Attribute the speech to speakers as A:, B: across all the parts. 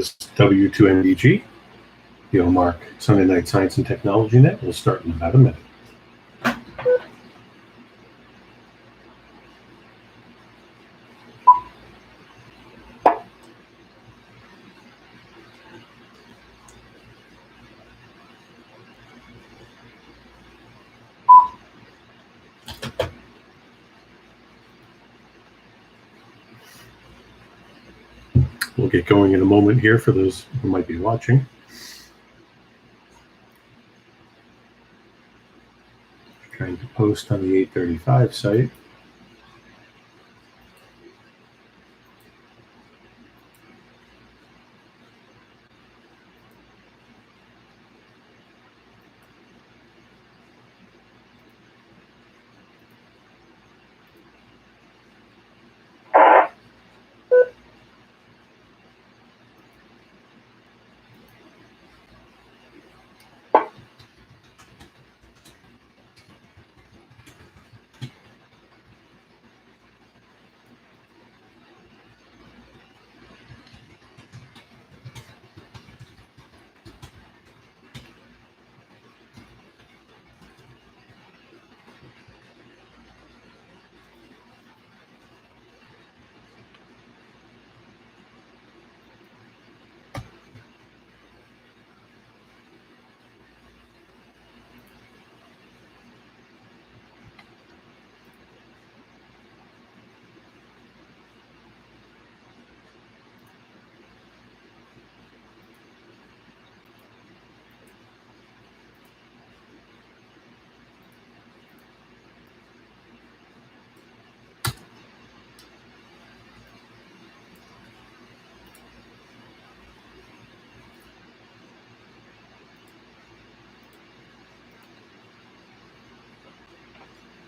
A: is W2MDG, the Omarc Sunday Night Science and Technology Net. We'll start in about a minute. We'll get going in a moment here for those who might be watching. Trying to post on the 835 site.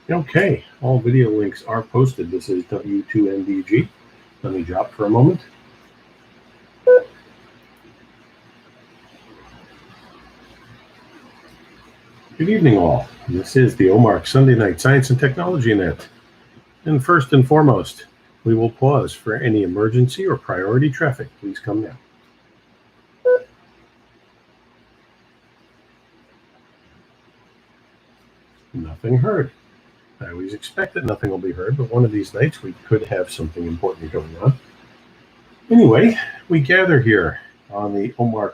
A: Okay, all video links are posted. This is W2MDG. Let me drop for a moment. Good evening, all. This is the Omarc Sunday Night Science and Technology Net. And first and foremost, we will pause for any emergency or priority traffic. Please come now. Nothing heard. I always expect that nothing will be heard, but one of these nights we could have something important going on. Anyway, we gather here on the Omarc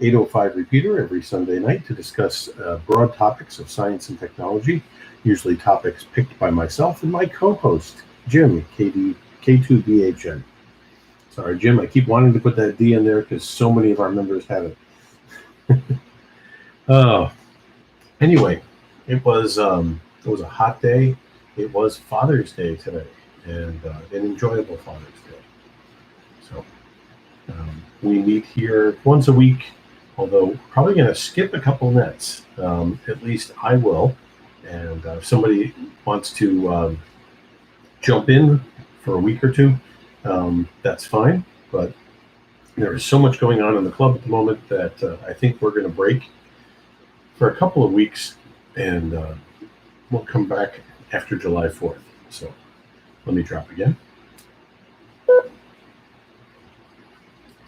A: 805 repeater every Sunday night to discuss broad topics of science and technology, usually topics picked by myself and my co-host, Jim, K2BHN. Sorry, Jim, I keep wanting to put that D in there because so many of our members have it. Anyway, it was a hot day. It was Father's Day today, and an enjoyable Father's Day. So we meet here once a week, although probably going to skip a couple nets. At least I will. And if somebody wants to jump in for a week or two, that's fine. But there is so much going on in the club at the moment that I think we're going to break for a couple of weeks, and we'll come back after July 4th. So let me drop again.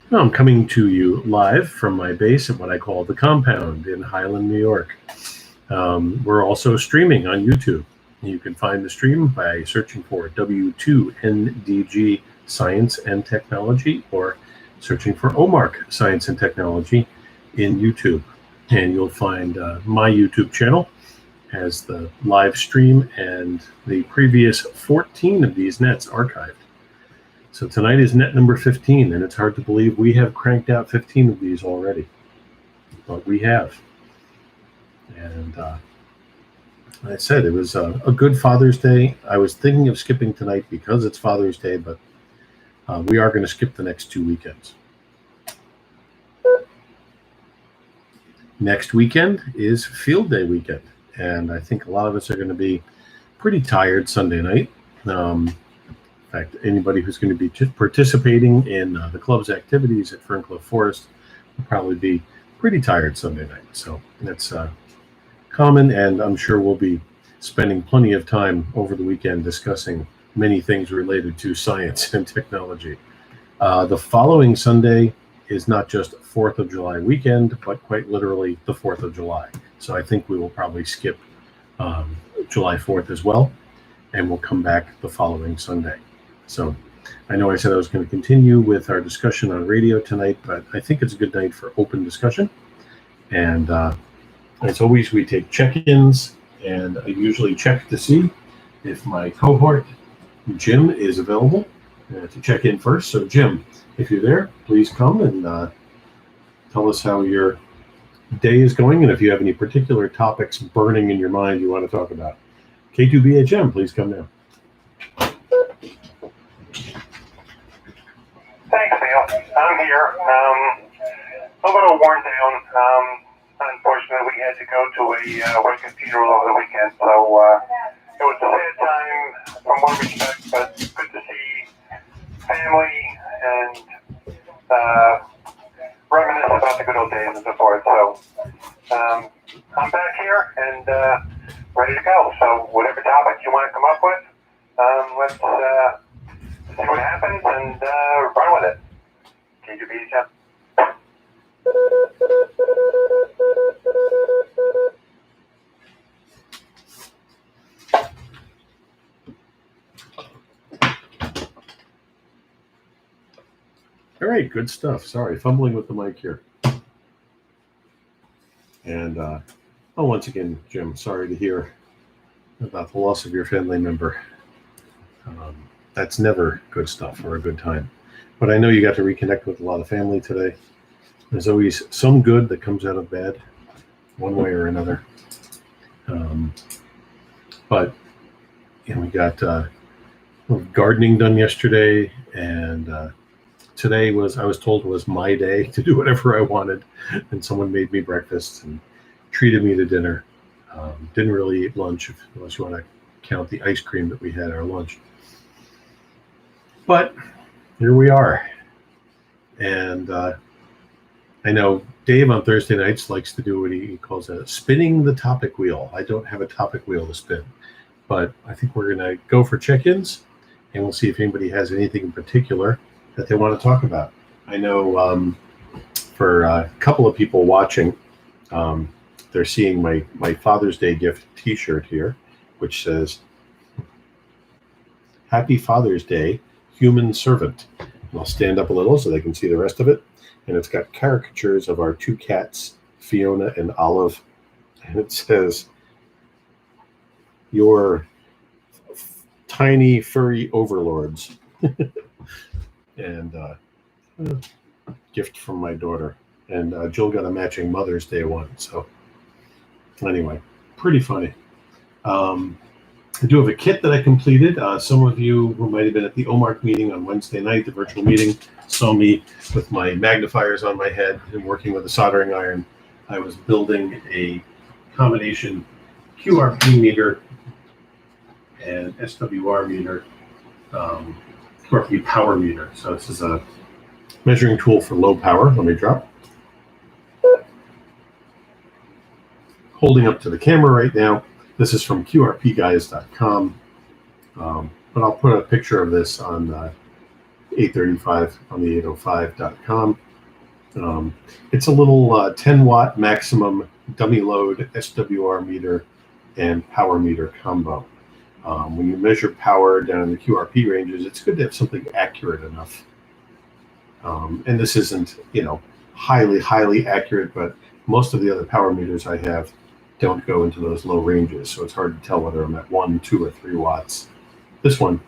A: Now I'm coming to you live from my base at what I call the compound in Highland, New York. We're also streaming on YouTube. You can find the stream by searching for W2NDG Science and Technology or searching for Omarc Science and Technology in YouTube. And you'll find my YouTube channel has the live stream and the previous 14 of these nets archived. So tonight is net number 15, and it's hard to believe we have cranked out 15 of these already, but we have. And like I said, it was a good Father's Day. I was thinking of skipping tonight because it's Father's Day, but we are going to skip the next 2 weekends. Next weekend is Field Day weekend, and I think a lot of us are going to be pretty tired Sunday night. In fact, anybody who's going to be participating in the club's activities at Ferncliff Forest will probably be pretty tired Sunday night. So that's common, and I'm sure we'll be spending plenty of time over the weekend discussing many things related to science and technology. The following Sunday is not just 4th of July weekend, but quite literally the 4th of July. So I think we will probably skip July 4th as well, and we'll come back the following Sunday. So I know I said I was going to continue with our discussion on radio tonight, but I think it's a good night for open discussion. And as always, we take check-ins, and I usually check to see if my cohort, Jim, is available to check in first. So Jim, if you're there, please come and tell us how your day is going, and if you have any particular topics burning in your mind you want to talk about. K2BHM, please come now.
B: Thanks, Neil. I'm here. A little worn down. Unfortunately, we had to go to a wicked funeral over the weekend, so it was a sad time from one respect, but good to see family and reminisce about the good old days and so forth. So I'm back here and ready to go. So whatever topic you want to come up with, let's see what happens and run with it. K2BHM.
A: All right, good stuff. Sorry, fumbling with the mic here. And once again, Jim, sorry to hear about the loss of your family member. That's never good stuff or a good time. But I know you got to reconnect with a lot of family today. There's always some good that comes out of bad, one way or another. But we got gardening done yesterday, and today I was told was my day to do whatever I wanted, and someone made me breakfast and treated me to dinner. Didn't really eat lunch unless you want to count the ice cream that we had our lunch. But here we are. And I know Dave on Thursday nights likes to do what he calls spinning the topic wheel. I don't have a topic wheel to spin, but I think we're going to go for check-ins, and we'll see if anybody has anything in particular that they want to talk about. I know for a couple of people watching, they're seeing my Father's Day gift t-shirt here, which says, "Happy Father's Day, Human Servant." And I'll stand up a little so they can see the rest of it. And it's got caricatures of our two cats, Fiona and Olive. And it says, "Your tiny furry overlords." And gift from my daughter. And Jill got a matching Mother's Day one. So anyway, pretty funny. I do have a kit that I completed. Some of you who might have been at the Omarc meeting on Wednesday night, the virtual meeting, saw me with my magnifiers on my head and working with a soldering iron. I was building a combination QRP meter and SWR meter, QRP power meter. So this is a measuring tool for low power. Let me drop. Holding up to the camera right now. This is from QRPguys.com, but I'll put a picture of this on 835 on the 805.com. It's a little 10 watt maximum dummy load SWR meter and power meter combo. When you measure power down in the QRP ranges, it's good to have something accurate enough. And this isn't, highly accurate, but most of the other power meters I have don't go into those low ranges, so it's hard to tell whether I'm at 1, 2, or 3 watts. This one,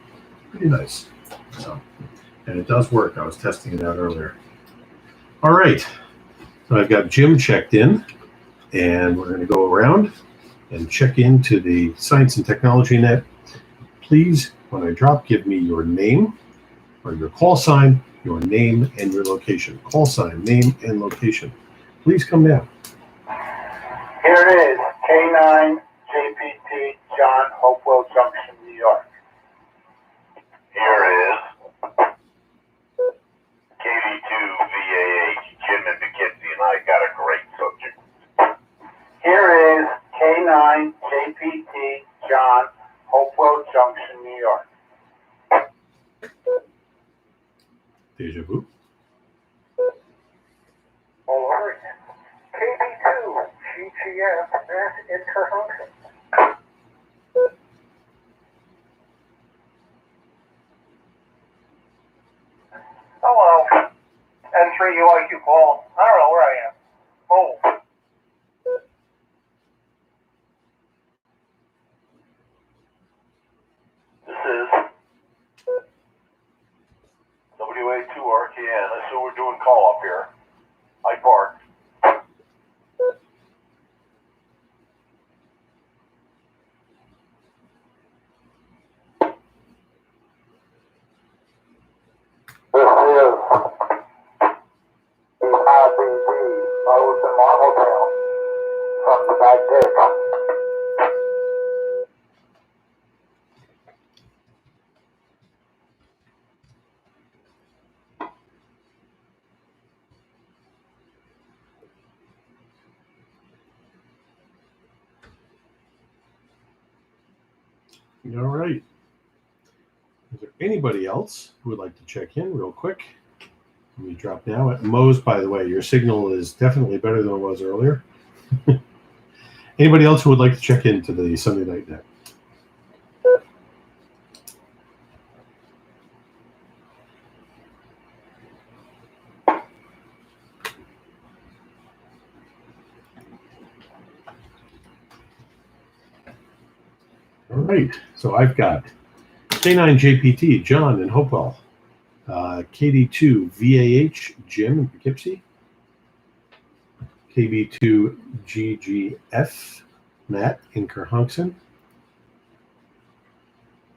A: pretty nice. And it does work. I was testing it out earlier. All right, so I've got Jim checked in, and we're going to go around and check into the Science and Technology Net. Please, when I drop, give me your name or your call sign, your name, and your location. Call sign, name, and location. Please come down.
B: Here is K9 JPT John, Hopewell Junction, New York.
C: Here is KD2VAH Jim and McKinsey, and I got a great subject.
B: Here is K9 JPT John, Hopewell Junction, New York.
A: Deja vu.
B: JPTF, this is Colonies. Hello. N3 UIQ call. I don't know where I am. Oh.
C: This is WA2RKN. That's who we're doing call up here. Hyde Park. This is the IBD Modes in Marbletown from the back deck.
A: All right. Is there anybody else who would like to check in real quick? Let me drop now. Mo's, by the way, your signal is definitely better than it was earlier. Anybody else who would like to check into the Sunday Night Net? All right. So I've got K9JPT, John in Hopewell. KD2VAH, Jim in Poughkeepsie. KB2GGF, Matt in Kerhonkson.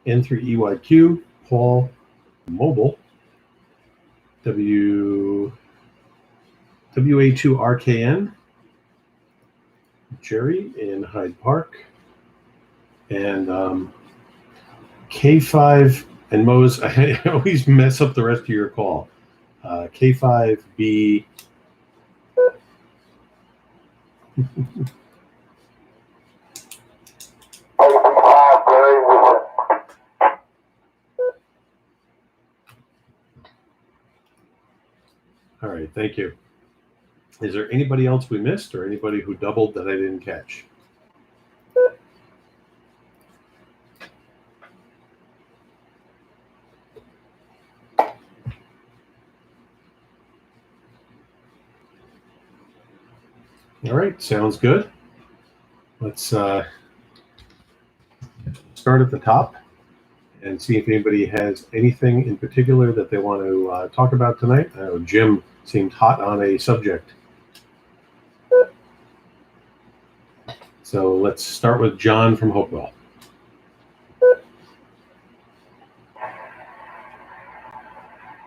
A: N3EYQ, Paul Mobile. WA2RKN, Jerry in Hyde Park. And K5 and Mo's, I always mess up the rest of your call. K5B. All right, thank you. Is there anybody else we missed or anybody who doubled that I didn't catch? All right, sounds good. Let's start at the top and see if anybody has anything in particular that they want to talk about tonight. I know Jim seemed hot on a subject. So let's start with John from Hopewell.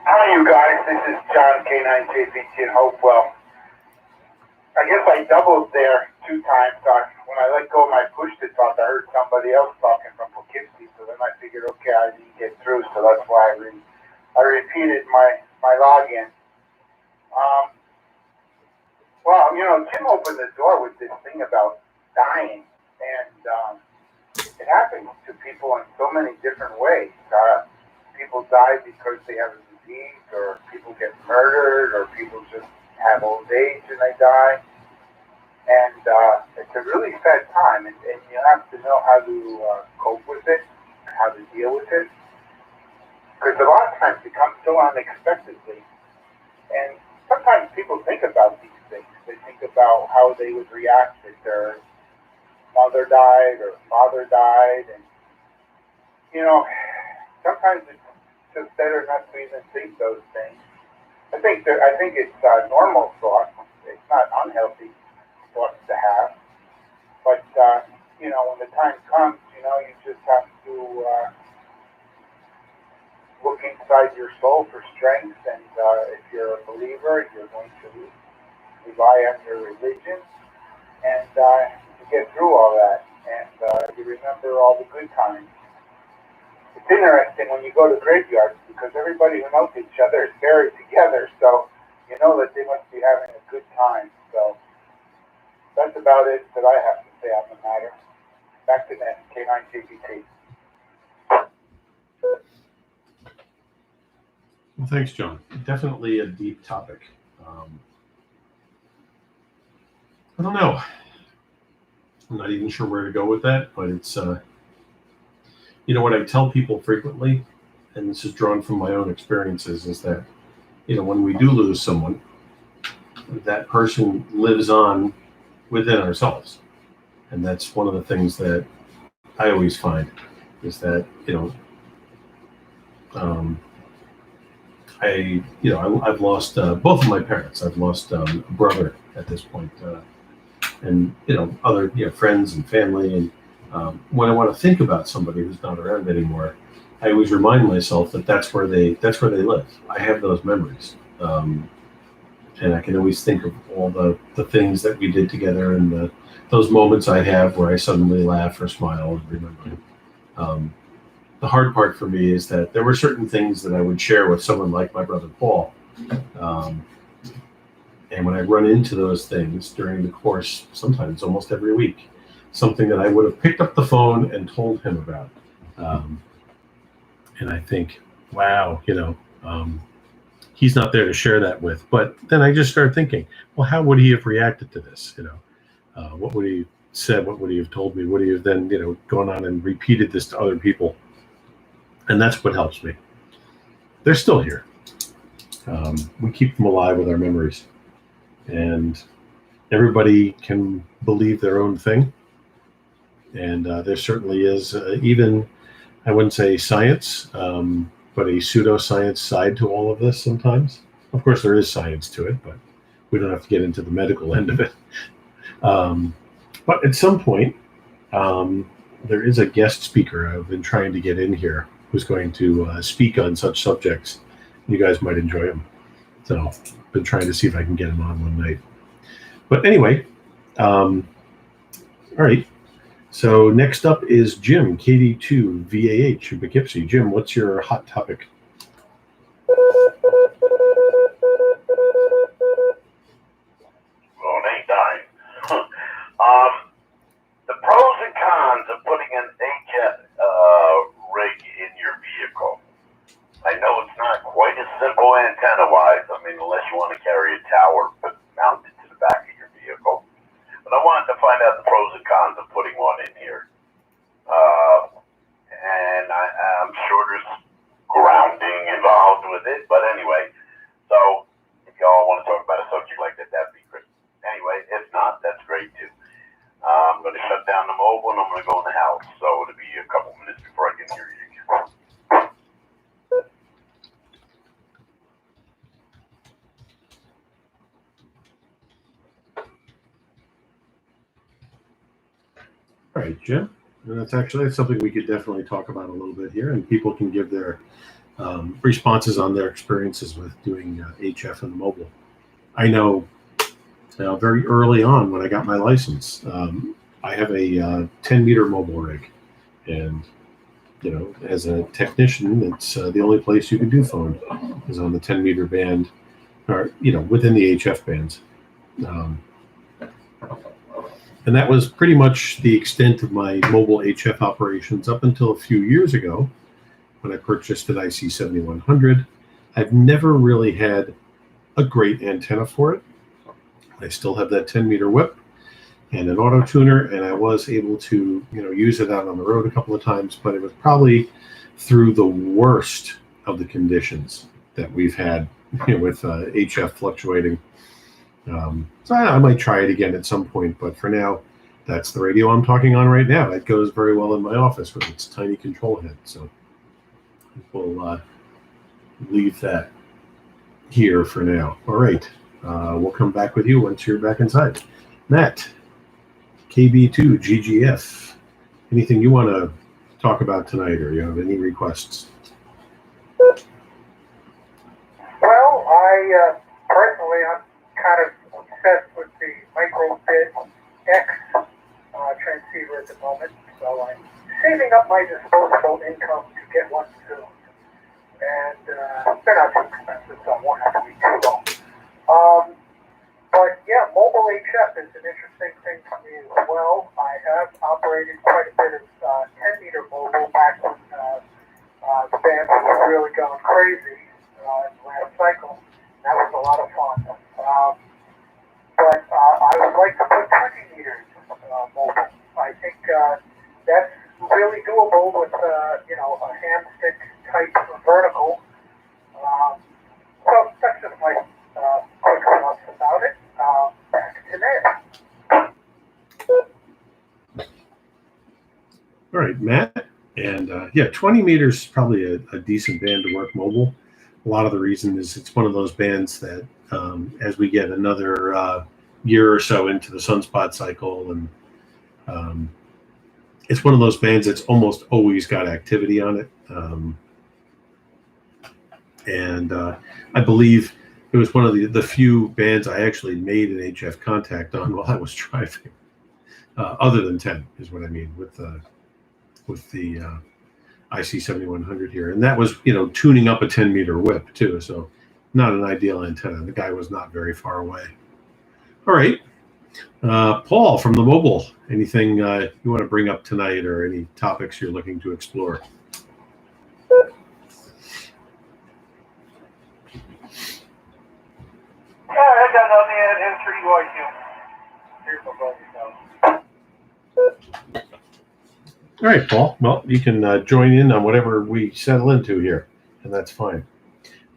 B: Hi, you guys. This is John K9JPT in Hopewell. I guess I doubled there 2 times. When I let go of my push-to-talk, I heard somebody else talking from Poughkeepsie, so then I figured, okay, I didn't get through, so that's why I repeated my login. Well, Jim opened the door with this thing about dying, and it happens to people in so many different ways. People die because they have a disease, or people get murdered, or people just have old age and they die. And it's a really sad time, and you have to know how to cope with it, how to deal with it. Because a lot of times it comes so unexpectedly. And sometimes people think about these things. They think about how they would react if their mother died or father died. And, sometimes it's just better not to even think those things. I think it's a normal thought. It's not unhealthy thoughts to have. But, when the time comes, you just have to look inside your soul for strength. And if you're a believer, you're going to rely on your religion. And you get through all that. And you remember all the good times. It's interesting when you go to graveyards because everybody who knows each other is buried together, so you know that they must be having a good time. So that's about it that I have to say on the matter. Back to that K9GPT.
A: Well, thanks, John. Definitely a deep topic. I don't know. I'm not even sure where to go with that, but it's, what I tell people frequently, and this is drawn from my own experiences, is that, when we do lose someone, that person lives on within ourselves. And that's one of the things that I always find is that, I've lost both of my parents. I've lost a brother at this point, and other friends and family. And when I want to think about somebody who's not around anymore, I always remind myself that that's where they live. I have those memories, and I can always think of all the things that we did together and those moments I have where I suddenly laugh or smile and remember. The hard part for me is that there were certain things that I would share with someone like my brother Paul. And when I run into those things during the course, sometimes almost every week, something that I would have picked up the phone and told him about. And I think, wow, he's not there to share that with. But then I just start thinking, well, how would he have reacted to this? What would he have said? What would he have told me? Would he have then, gone on and repeated this to other people? And that's what helps me. They're still here. We keep them alive with our memories. And everybody can believe their own thing. And there certainly is, even, I wouldn't say science, but a pseudoscience side to all of this sometimes. Of course, there is science to it, but we don't have to get into the medical end of it. But at some point, there is a guest speaker I've been trying to get in here who's going to speak on such subjects. You guys might enjoy him. So I've been trying to see if I can get him on one night. But anyway, all right. So next up is Jim, KD2 VAH in Poughkeepsie. Jim, what's your hot topic?
D: Well, it ain't dying. The pros and cons of putting an HF rig in your vehicle. I know it's not quite as simple antenna-wise. I mean, unless you want to carry a tower mounted to the back of your vehicle. But I wanted to find out the pros and cons of putting one in here. And I'm sure there's grounding involved with it. But anyway, so if y'all want to talk about a subject like that, that'd be great. Anyway, if not, that's great too. I'm going to shut down the mobile and I'm going to go in the house. So it'll be a couple minutes before I can hear you again.
A: All right, Jim. And that's something we could definitely talk about a little bit here, and people can give their responses on their experiences with doing HF and mobile. I know very early on when I got my license, I have a 10-meter mobile rig, and as a technician, it's the only place you can do phone is on the 10-meter band, or within the HF bands. And that was pretty much the extent of my mobile HF operations up until a few years ago when I purchased an IC7100. I've never really had a great antenna for it. I still have that 10-meter whip and an auto tuner, and I was able to use it out on the road a couple of times, but it was probably through the worst of the conditions that we've had with HF fluctuating. So I might try it again at some point, but for now, that's the radio I'm talking on right now. That goes very well in my office with its tiny control head. So we'll leave that here for now. All right. We'll come back with you once you're back inside. Matt, KB2 GGF. Anything you want to talk about tonight, or you have any requests?
C: Well, I personally, I'm kind of obsessed with the microbit X transceiver at the moment, so I'm saving up my disposable income to get one soon. And they're not too expensive, so I won't have to be too long. But yeah, mobile HF is an interesting thing for me as well. I have operated quite a bit of 10-meter mobile back when the band was really going crazy in the last cycle. That was a lot of fun. But I would like to put 20 meters mobile that's really doable with a hamstick type vertical. So that's just my quick thoughts about it. Back to Ned.
A: All right, Matt. And 20 meters is probably a decent band to work mobile. A lot of the reason is it's one of those bands that as we get another year or so into the sunspot cycle, and it's one of those bands that's almost always got activity on it. And I believe it was one of the few bands I actually made an HF contact on while I was driving. Other than 10 is what I mean with the IC 7100 here, and that was tuning up a 10-meter whip too. So not an ideal antenna. The guy was not very far away. All right, Paul from the mobile. Anything you want to bring up tonight, or any topics you're looking to explore?
C: I got on the N3 Here's my brother's house.
A: All right, Paul. Well, you can join in on whatever we settle into here, and that's fine.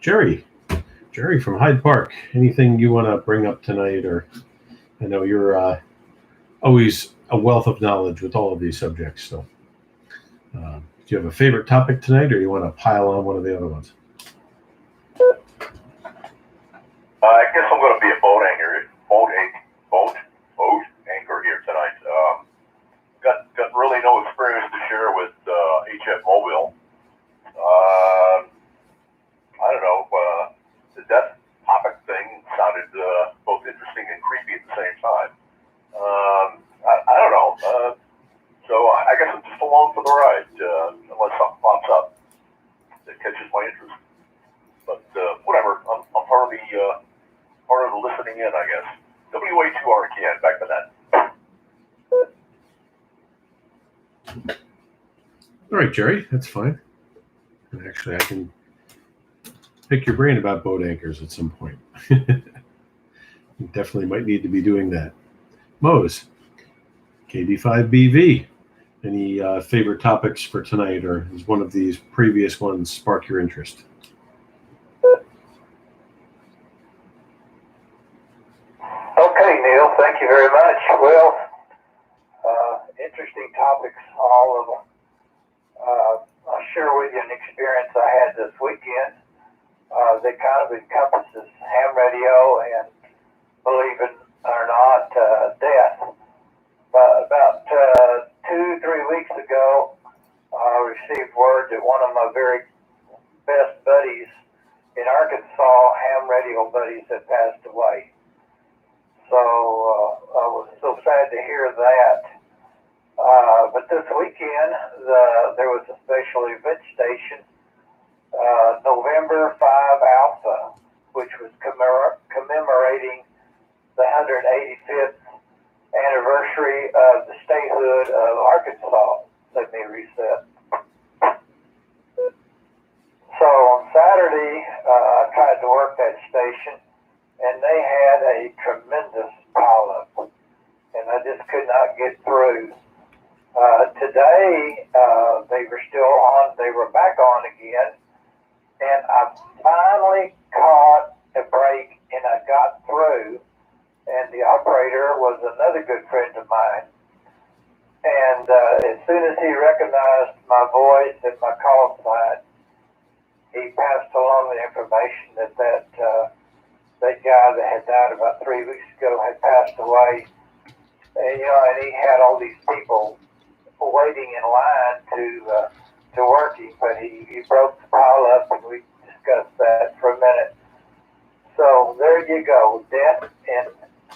A: Jerry from Hyde Park. Anything you want to bring up tonight? Or I know you're always a wealth of knowledge with all of these subjects. So, do you have a favorite topic tonight, or you want to pile on one of the other ones?
D: I guess I'm going to be a boat anchor here tonight. Got really no experience to share with HF Mobile. I don't know. The death topic thing sounded both interesting and creepy at the same time. I don't know. So I guess I'm just along for the ride, unless something pops up that catches my interest. But whatever. I'm part of the listening in, I guess. WA2RKN, back to that.
A: All right, Jerry, that's fine. And actually, I can pick your brain about boat anchors at some point. You definitely might need to be doing that. Mose, KD5BV. Any favorite topics for tonight, or is one of these previous ones spark your interest?
E: Okay, Neil, thank you very much. Well, interesting topics, all of them. I'll share with you an experience I had this weekend that kind of encompasses ham radio and, believe it or not, death. About 2-3 weeks ago, I received word that one of my very best buddies in Arkansas, ham radio buddies, had passed away. So I was so sad to hear that. But this weekend, there was a special event station, November 5 Alpha, which was commemorating the 185th anniversary of the statehood of Arkansas. Let me reset. So on Saturday, I tried to work that station, and they had a tremendous pileup, and I just could not get through. Today, they were still on. They were back on again, and I finally caught a break, and I got through. And the operator was another good friend of mine. And as soon as he recognized my voice and my call sign, he passed along the information that guy that had died about 3 weeks ago had passed away. And, and he had all these people waiting in line to work him, but he broke the pile up, and we discussed that for a minute. So there you go, death and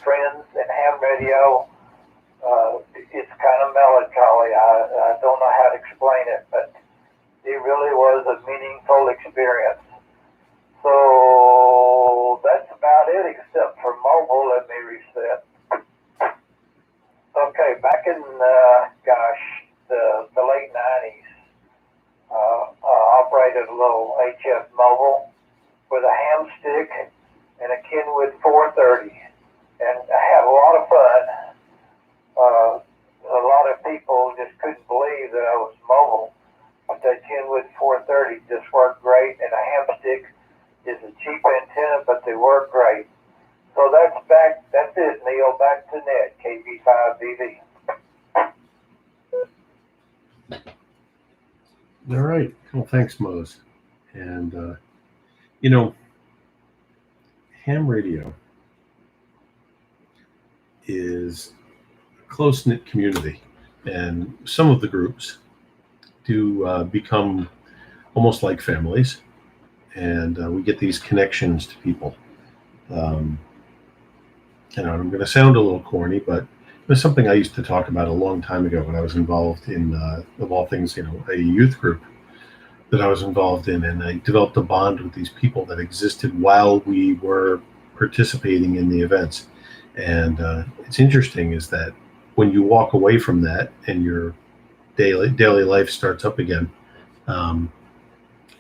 E: friends and ham radio. It's kind of melancholy. I don't know how to explain it, but it really was a meaningful experience. So that's about it, except for mobile. Let me reset. Okay, back in the late 90s, I operated a little HF mobile with a ham stick and a Kenwood 430, and I had a lot of fun. A lot lot of people just couldn't believe that I was mobile. But that Kenwood 430 just worked great, and a hamstick is a cheap antenna, but they work great. So that's it, Neil. Back to net, KB5VV.
A: All right. Well, thanks, Mose. And, ham radio is a close-knit community, and some of the groups do become almost like families, and we get these connections to people. I'm going to sound a little corny, but it's something I used to talk about a long time ago when I was involved in, of all things, a youth group that I was involved in, and I developed a bond with these people that existed while we were participating in the events. And it's interesting is that when you walk away from that and your daily life starts up again,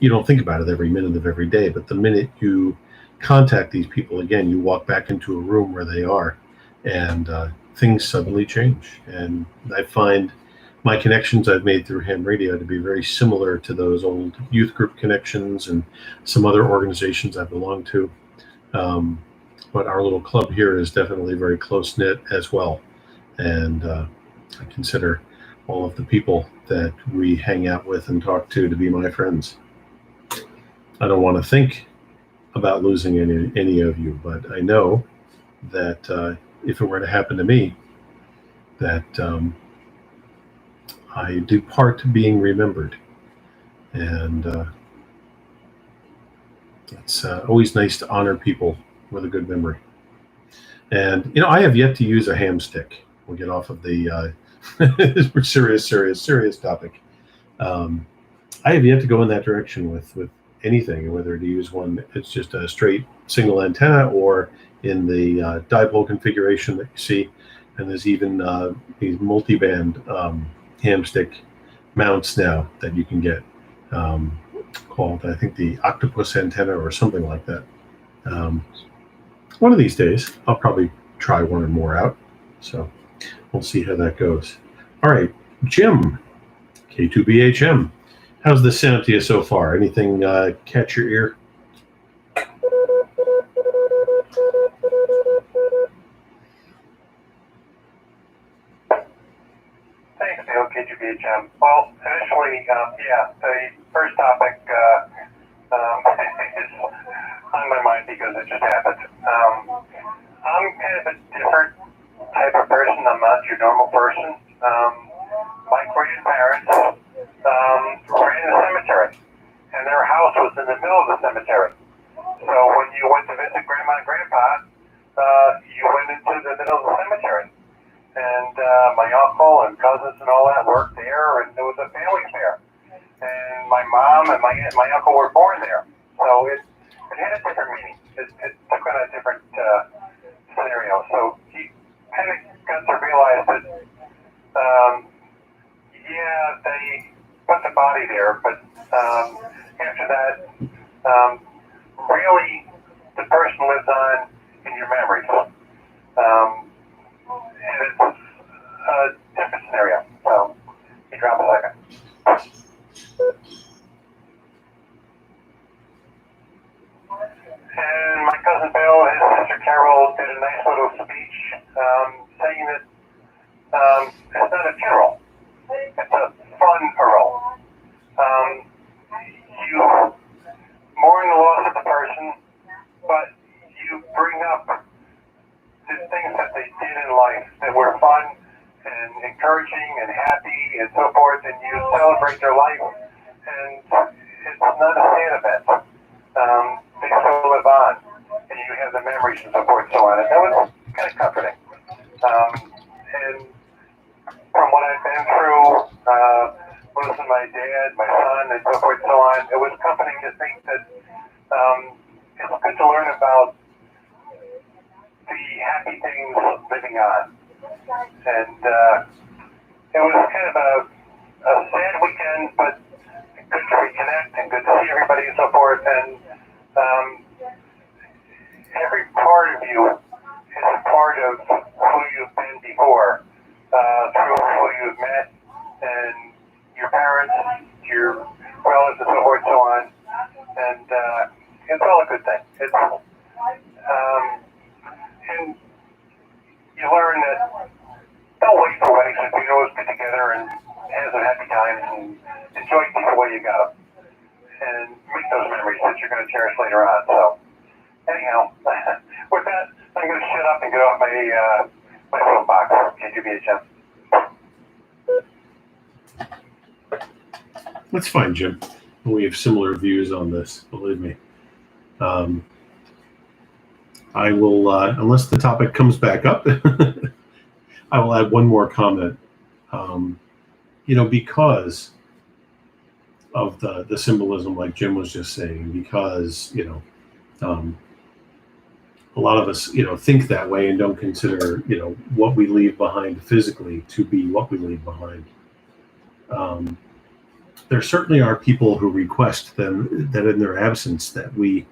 A: you don't think about it every minute of every day, but the minute you contact these people again, you walk back into a room where they are, and things suddenly change. And I find my connections I've made through ham radio to be very similar to those old youth group connections and some other organizations I belong to. But our little club here is definitely very close knit as well. And I consider all of the people that we hang out with and talk to be my friends. I don't want to think about losing any of you, but I know that if it were to happen to me, that I depart being remembered. And it's always nice to honor people with a good memory. And, I have yet to use a ham stick. We'll get off of the serious topic. I have yet to go in that direction with anything, whether to use one, it's just a straight single antenna, or in the dipole configuration that you see. And there's even these multi-band ham stick mounts now that you can get, called, I think, the octopus antenna or something like that. One of these days, I'll probably try one or more out. So we'll see how that goes. All right, Jim, K2BHM. How's this sound to you so far? Anything catch your ear?
B: Thanks, Neil, K2BHM. Well, initially, the first topic is on my mind because it just happened. I'm kind of a different type of person. I'm not your normal person. My grandparents ran a cemetery, and their house was in the middle of the cemetery. So when you went to visit Grandma and Grandpa, you went into the middle of the cemetery. And my uncle and cousins and all that worked there, and there was a family fair. And my mom and my uncle were born there. So it had a different meaning. It took on a different scenario. So he kind of got to realize that, they put the body there, but after that, really, the person lives on in your memories. And it's a different scenario. So you drop a second. And my cousin Bill, his sister Carol, did a nice little speech saying that it's not a funeral. It's a funeral. You mourn the loss of the person, but you bring up the things that they did in life that were fun and encouraging and happy and so forth, and you celebrate their life. And it's not a sad event. They still live on, and you have the memories and so forth and so on. And that was kind of comforting. And from what I've been through, losing my dad, my son, and so forth and so on, it was comforting to think that it's good to learn about the happy things living on. And it was kind of a sad weekend, but good to reconnect and good to see everybody and so forth. And every part of you is a part of who you've been before, through who you've And you learn that don't wait for weddings, and you always get together and have some happy times and enjoy people while you got them, and make those memories that you're going to cherish later on. So, anyhow, with that, I'm going to shut up and get off my phone box. Can you be a chance?
A: That's fine, Jim. We have similar views on this, believe me. I will, unless the topic comes back up, I will add one more comment. Because of the symbolism, like Jim was just saying, because, a lot of us, think that way and don't consider, what we leave behind physically to be what we leave behind. There certainly are people who request that in their absence that we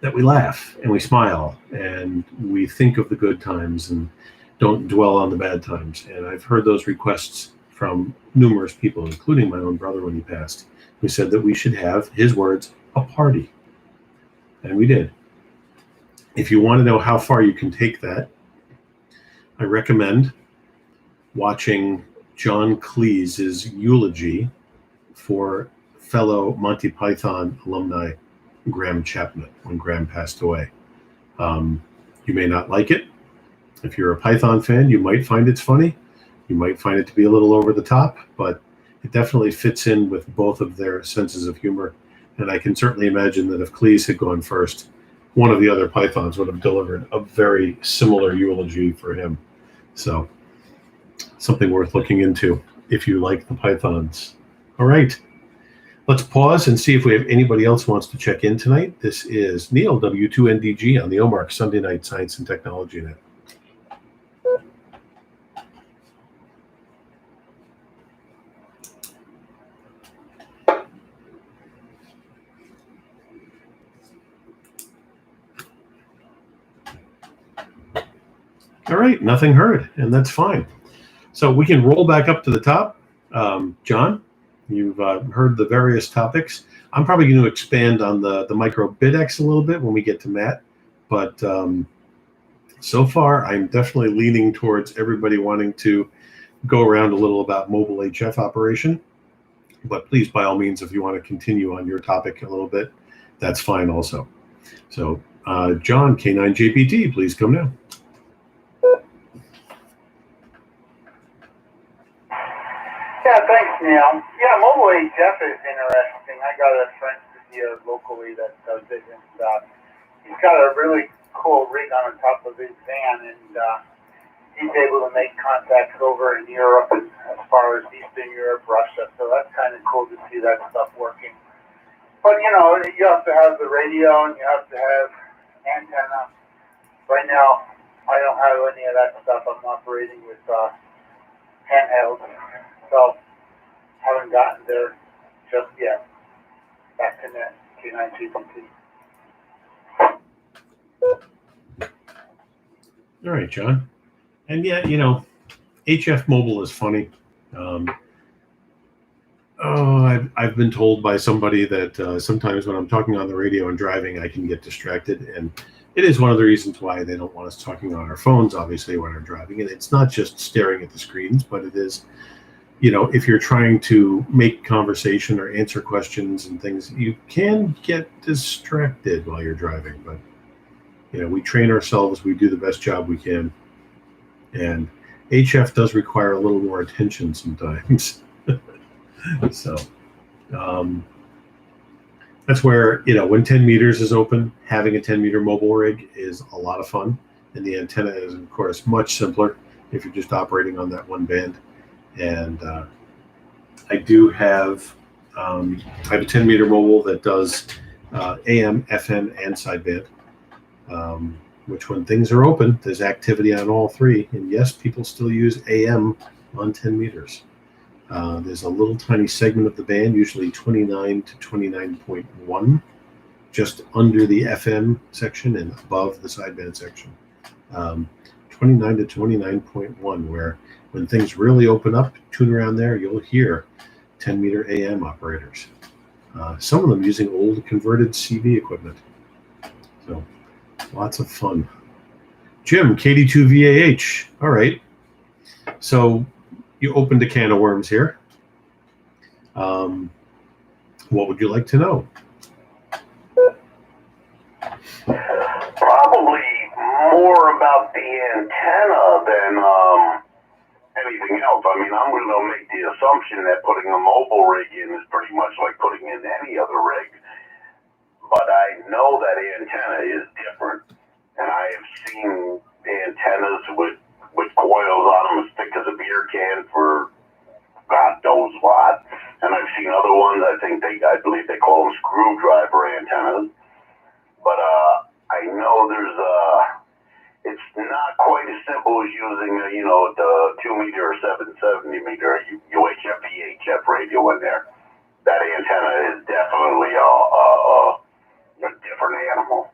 A: laugh and we smile and we think of the good times and don't dwell on the bad times. And I've heard those requests from numerous people, including my own brother when he passed, who said that we should have, his words, a party. And we did. If you want to know how far you can take that, I recommend watching John Cleese's eulogy for fellow Monty Python alumni Graham Chapman when Graham passed away. You may not like it. If you're a Python fan, you might find it's funny. You might find it to be a little over the top, but it definitely fits in with both of their senses of humor. And I can certainly imagine that if Cleese had gone first, one of the other Pythons would have delivered a very similar eulogy for him. So something worth looking into if you like the Pythons. All right. Let's pause and see if we have anybody else who wants to check in tonight. This is Neil, W2NDG, on the Omarc Sunday Night Science and Technology Net. All right, nothing heard, and that's fine. So we can roll back up to the top. John, you've heard the various topics. I'm probably going to expand on the micro BitX a little bit when we get to Matt, but so far I'm definitely leaning towards everybody wanting to go around a little about mobile HF operation. But please, by all means, if you want to continue on your topic a little bit, that's fine also. So John, K9JPT, please come now.
E: Yeah, thanks, Neil. Yeah, mobile HF is interesting. I got a friend here locally that does it, and he's got a really cool rig on the top of his van, and he's able to make contacts over in Europe and as far as Eastern Europe, Russia. So that's kind of cool to see that stuff working. But, you have to have the radio and you have to have antenna. Right now, I don't have any of that stuff. I'm operating with handheld. So, haven't gotten there just yet. Back to net, K9GPT.
A: All right, John. And yeah, HF Mobile is funny. I've been told by somebody that sometimes when I'm talking on the radio and driving, I can get distracted. And it is one of the reasons why they don't want us talking on our phones, obviously, when we're driving. And it's not just staring at the screens, but it is, if you're trying to make conversation or answer questions and things, you can get distracted while you're driving. But, we train ourselves. We do the best job we can. And HF does require a little more attention sometimes. So that's where, when 10 meters is open, having a 10-meter mobile rig is a lot of fun. And the antenna is, of course, much simpler if you're just operating on that one band. And I do have, I have a 10-meter mobile that does AM, FM, and sideband. Which when things are open, there's activity on all three. And yes, people still use AM on 10 meters. There's a little tiny segment of the band, usually 29 to 29.1, just under the FM section and above the sideband section. 29 to 29.1, where when things really open up, tune around there, you'll hear 10-meter AM operators. Some of them using old converted CV equipment. So lots of fun. Jim, KD2VAH. All right. So you opened a can of worms here. What would you like to know?
D: Probably more about the antenna than anything else. I mean, I'm going to make the assumption that putting a mobile rig in is pretty much like putting in any other rig. But I know that antenna is different. And I have seen antennas with coils on them as thick as a beer can for God knows what. And I've seen other ones, I believe they call them screwdriver antennas. But I know it's not quite as simple as using, the 2 meter or 770 meter UHF, VHF radio in there. That antenna is definitely a different animal.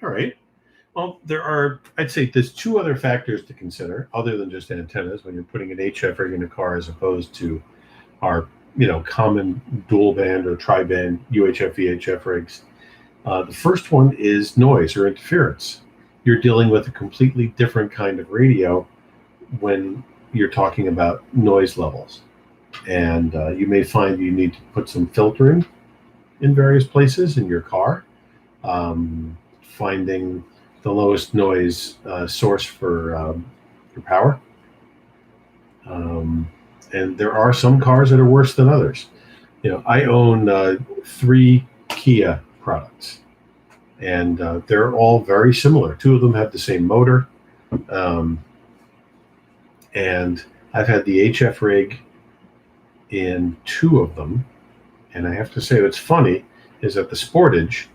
A: All right. Well, I'd say there's two other factors to consider other than just antennas when you're putting an HF rig in a car as opposed to our, common dual band or tri-band UHF, VHF rigs. The first one is noise or interference. You're dealing with a completely different kind of radio when you're talking about noise levels. And you may find you need to put some filtering in various places in your car. Finding the lowest noise source for power. And there are some cars that are worse than others. I own 3 Kia products, and they're all very similar. 2 of them have the same motor. And I've had the HF rig in 2 of them. And I have to say what's funny is that the Sportage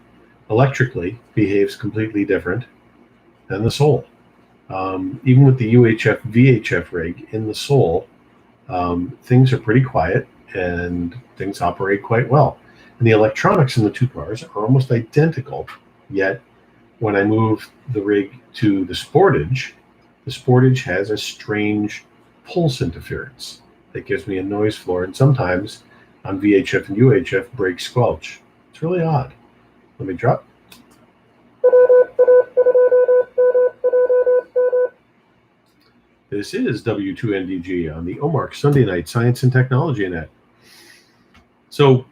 A: electrically behaves completely different than the Soul. Even with the UHF VHF rig in the Soul, things are pretty quiet and things operate quite well. And the electronics in the 2 cars are almost identical, yet when I move the rig to the Sportage has a strange pulse interference that gives me a noise floor, and sometimes on VHF and UHF brakes squelch. It's really odd. Let me drop. This is W2NDG on the Omarc Sunday Night Science and Technology Net. So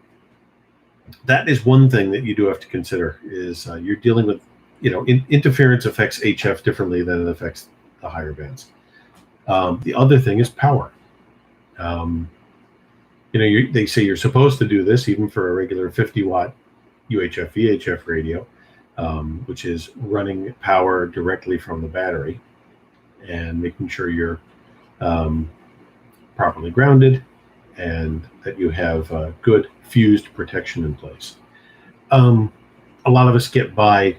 A: that is one thing that you do have to consider is you're dealing with, interference affects HF differently than it affects the higher bands. The other thing is power. They say you're supposed to do this even for a regular 50-watt UHF VHF radio, which is running power directly from the battery and making sure you're properly grounded and that you have good fused protection in place. A lot of us get by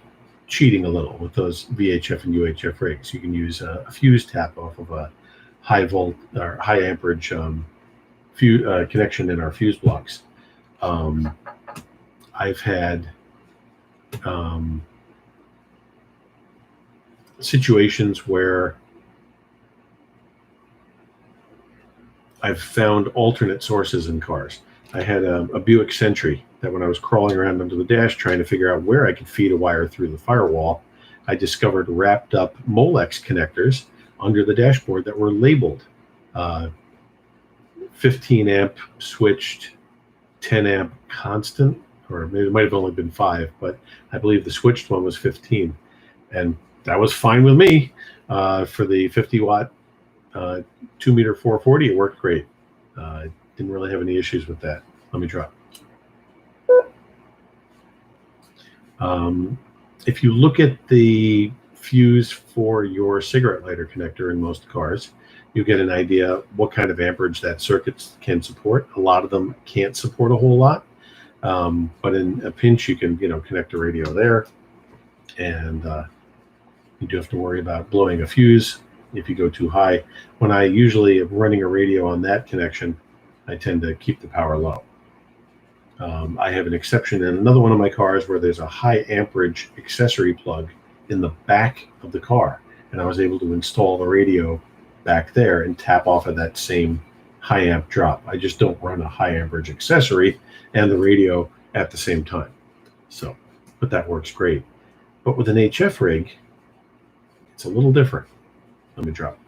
A: cheating a little with those VHF and UHF rigs. You can use a fuse tap off of a high volt or high amperage connection in our fuse blocks. I've had situations where I've found alternate sources in cars. I had a Buick Sentry that when I was crawling around under the dash trying to figure out where I could feed a wire through the firewall, I discovered wrapped up Molex connectors under the dashboard that were labeled 15 amp switched, 10 amp constant, or maybe it might have only been 5, but I believe the switched one was 15. And that was fine with me. For the 50 watt 2 meter 440, it worked great. Didn't really have any issues with that. Let me drop. If you look at the fuse for your cigarette lighter connector in most cars, you get an idea what kind of amperage that circuit can support. A lot of them can't support a whole lot, but in a pinch, you can connect a radio there, and you do have to worry about blowing a fuse if you go too high. When I usually am running a radio on that connection, I tend to keep the power low. I have an exception in another one of my cars where there's a high amperage accessory plug in the back of the car, and I was able to install the radio back there and tap off of that same high amp drop. I just don't run a high amperage accessory and the radio at the same time. So, but that works great. But with an HF rig, it's a little different. Let me drop.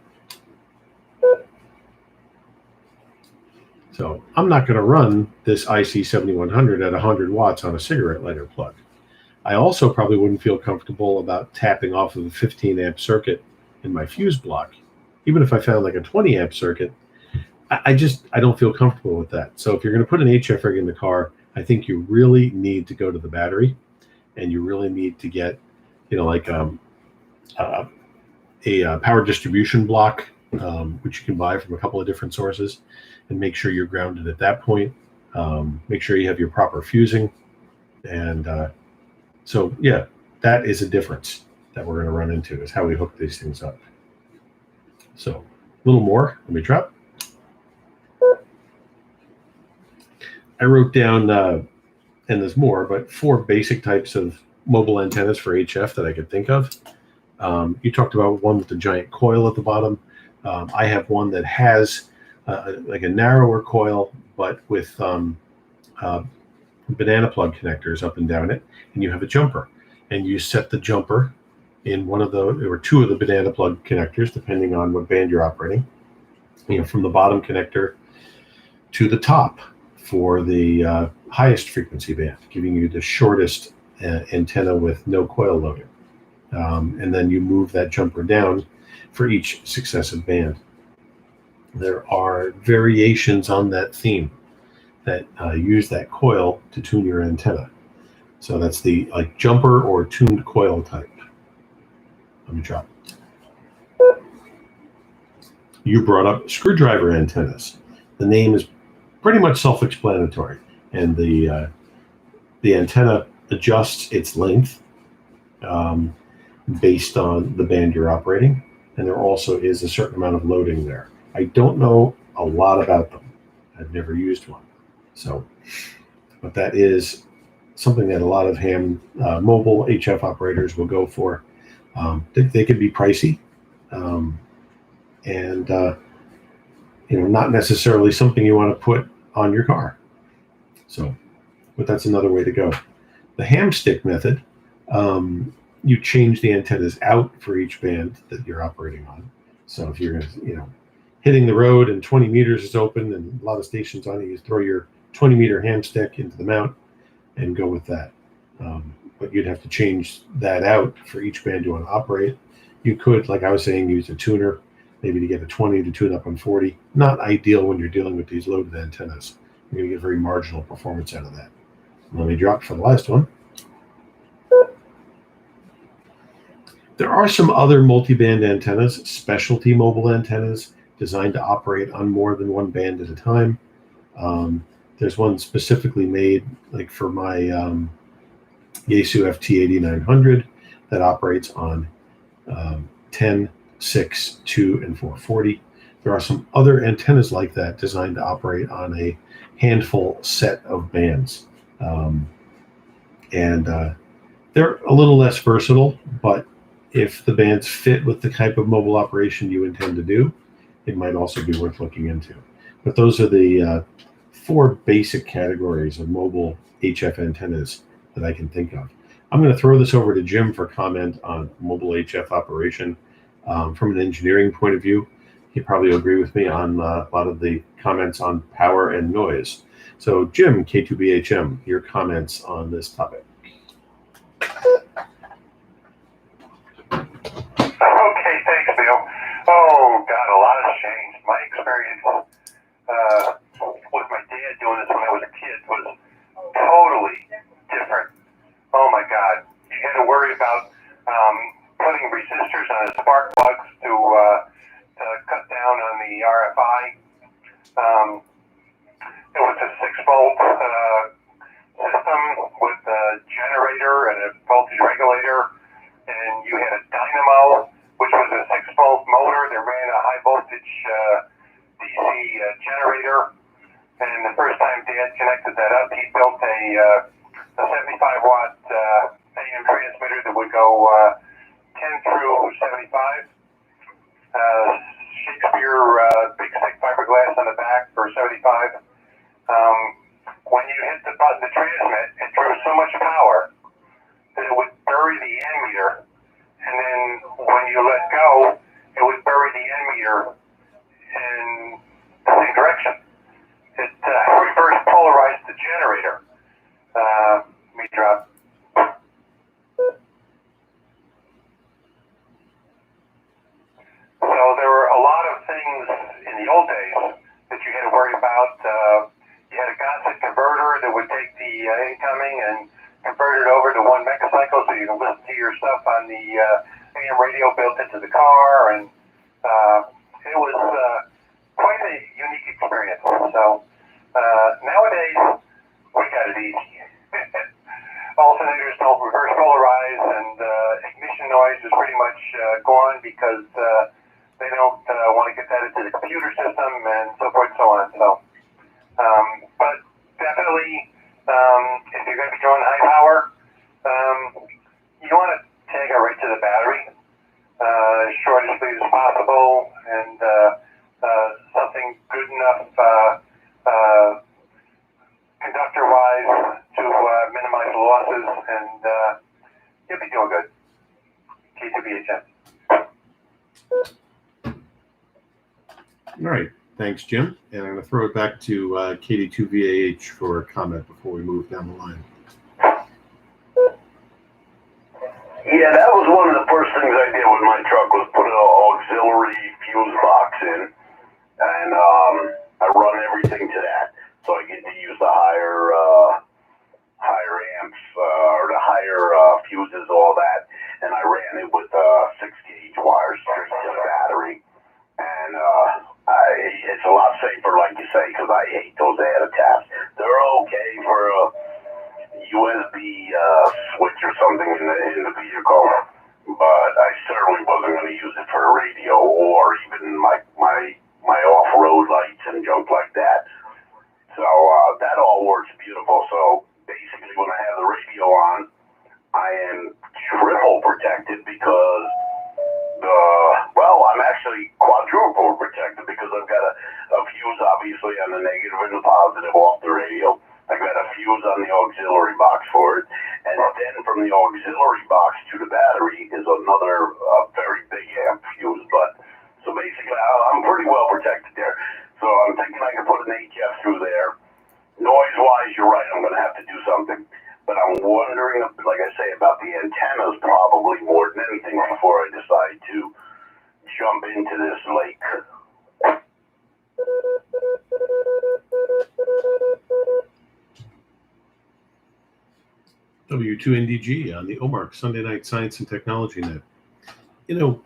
A: So I'm not going to run this IC7100 at 100 watts on a cigarette lighter plug. I also probably wouldn't feel comfortable about tapping off of a 15 amp circuit in my fuse block. Even if I found like a 20 amp circuit, I don't feel comfortable with that. So if you're going to put an HF rig in the car, I think you really need to go to the battery, and you really need to get, like a power distribution block, which you can buy from a couple of different sources, and make sure you're grounded at that point. Make sure you have your proper fusing. And so, yeah, that is a difference that we're going to run into, is how we hook these things up. So a little more. Let me drop. I wrote down, and there's more, but 4 basic types of mobile antennas for HF that I could think of. You talked about one with the giant coil at the bottom. I have one that has like a narrower coil, but with banana plug connectors up and down it, and you have a jumper, and you set the jumper in one of the, or 2 of the banana plug connectors, depending on what band you're operating, from the bottom connector to the top for the highest frequency band, giving you the shortest antenna with no coil loading. And then you move that jumper down for each successive band. There are variations on that theme that use that coil to tune your antenna. So that's the jumper or tuned coil type. Let me drop. You brought up screwdriver antennas. The name is pretty much self-explanatory, and the antenna adjusts its length based on the band you're operating, and there also is a certain amount of loading there. I don't know a lot about them. I've never used one. So, but that is something that a lot of ham mobile HF operators will go for. They can be pricey, and not necessarily something you want to put on your car. So, but that's another way to go. The hamstick method, you change the antennas out for each band that you're operating on. So if you're hitting the road and 20 meters is open and a lot of stations on it, you throw your 20 meter hamstick into the mount and go with that. But you'd have to change that out for each band you want to operate. You could, like I was saying, use a tuner, maybe to get a 20 to tune up on 40. Not ideal when you're dealing with these loaded antennas. You're going to get very marginal performance out of that. Let me drop for the last one. There are some other multi-band antennas, specialty mobile antennas, designed to operate on more than one band at a time. There's one specifically made for my Yaesu FT8900 that operates on 10, 6, 2, and 440. There are some other antennas like that designed to operate on a handful set of bands. They're a little less versatile, but if the bands fit with the type of mobile operation you intend to do, it might also be worth looking into. But those are the 4 basic categories of mobile HF antennas that I can think of. I'm going to throw this over to Jim for comment on mobile HF operation from an engineering point of view. He'd probably agree with me on a lot of the comments on power and noise. So Jim, K2BHM, your comments on this topic.
B: Okay, thanks, Bill. Oh, God, a lot has changed. My experience with my dad doing this when I was a kid was totally different. Oh, my God. You had to worry about putting resistors on the spark plugs to cut down on the RFI. It was a 6-volt system with a generator and a voltage regulator, and you had a dynamo, which was a 6-volt motor that ran a high voltage DC generator. And the first time Dad connected that up, he built a 75-watt AM transmitter that would go 10 through 75. Shakespeare big stick fiberglass on the back. old days that you had to worry about. You had a constant converter that would take the incoming and convert it over to one megacycle so you can listen to your stuff on the AM radio built into the car, and it was quite a unique experience. So nowadays, we got it easy. Alternators don't reverse polarize, and ignition noise is pretty much gone because they don't want to get that into the computer system and so forth and so on. So, but definitely, if you're going to be going high power, you want to take it right to the battery, as short as speed as possible, and something good enough conductor-wise to minimize losses, and you'll be doing good. K2BHM.
A: All right. Thanks, Jim. And I'm going to throw it back to KD2VAH for a comment before we move down the line.
D: Yeah, that was one of the first things I did with my truck was put an auxiliary fuse box in, and I run everything to that, so I get to use the higher amps or the higher fuses, all that, and I ran it with 6-gauge wires straight to the battery, and it's a lot safer, like you say, because I hate those added tabs. They're okay for a USB switch or something in the vehicle, but I certainly wasn't going to use it for a radio or even my off-road lights and junk like that. So that all works beautiful. So basically, when I have the radio on, I am triple protected because I'm actually quadruple protected because I've got a fuse obviously on the negative and the positive off the radio. I've got a fuse on the auxiliary box for it, and then from the auxiliary box to the battery is another very big amp fuse. But so basically, I'm pretty well protected there. So I'm thinking I can put an HF through there. Noise-wise, you're right. I'm going to have to do something. But I'm wondering, like I say, about the antennas probably more than anything before I decide to jump into this lake.
A: W2NDG on the Omarc Sunday Night Science and Technology Net. You know,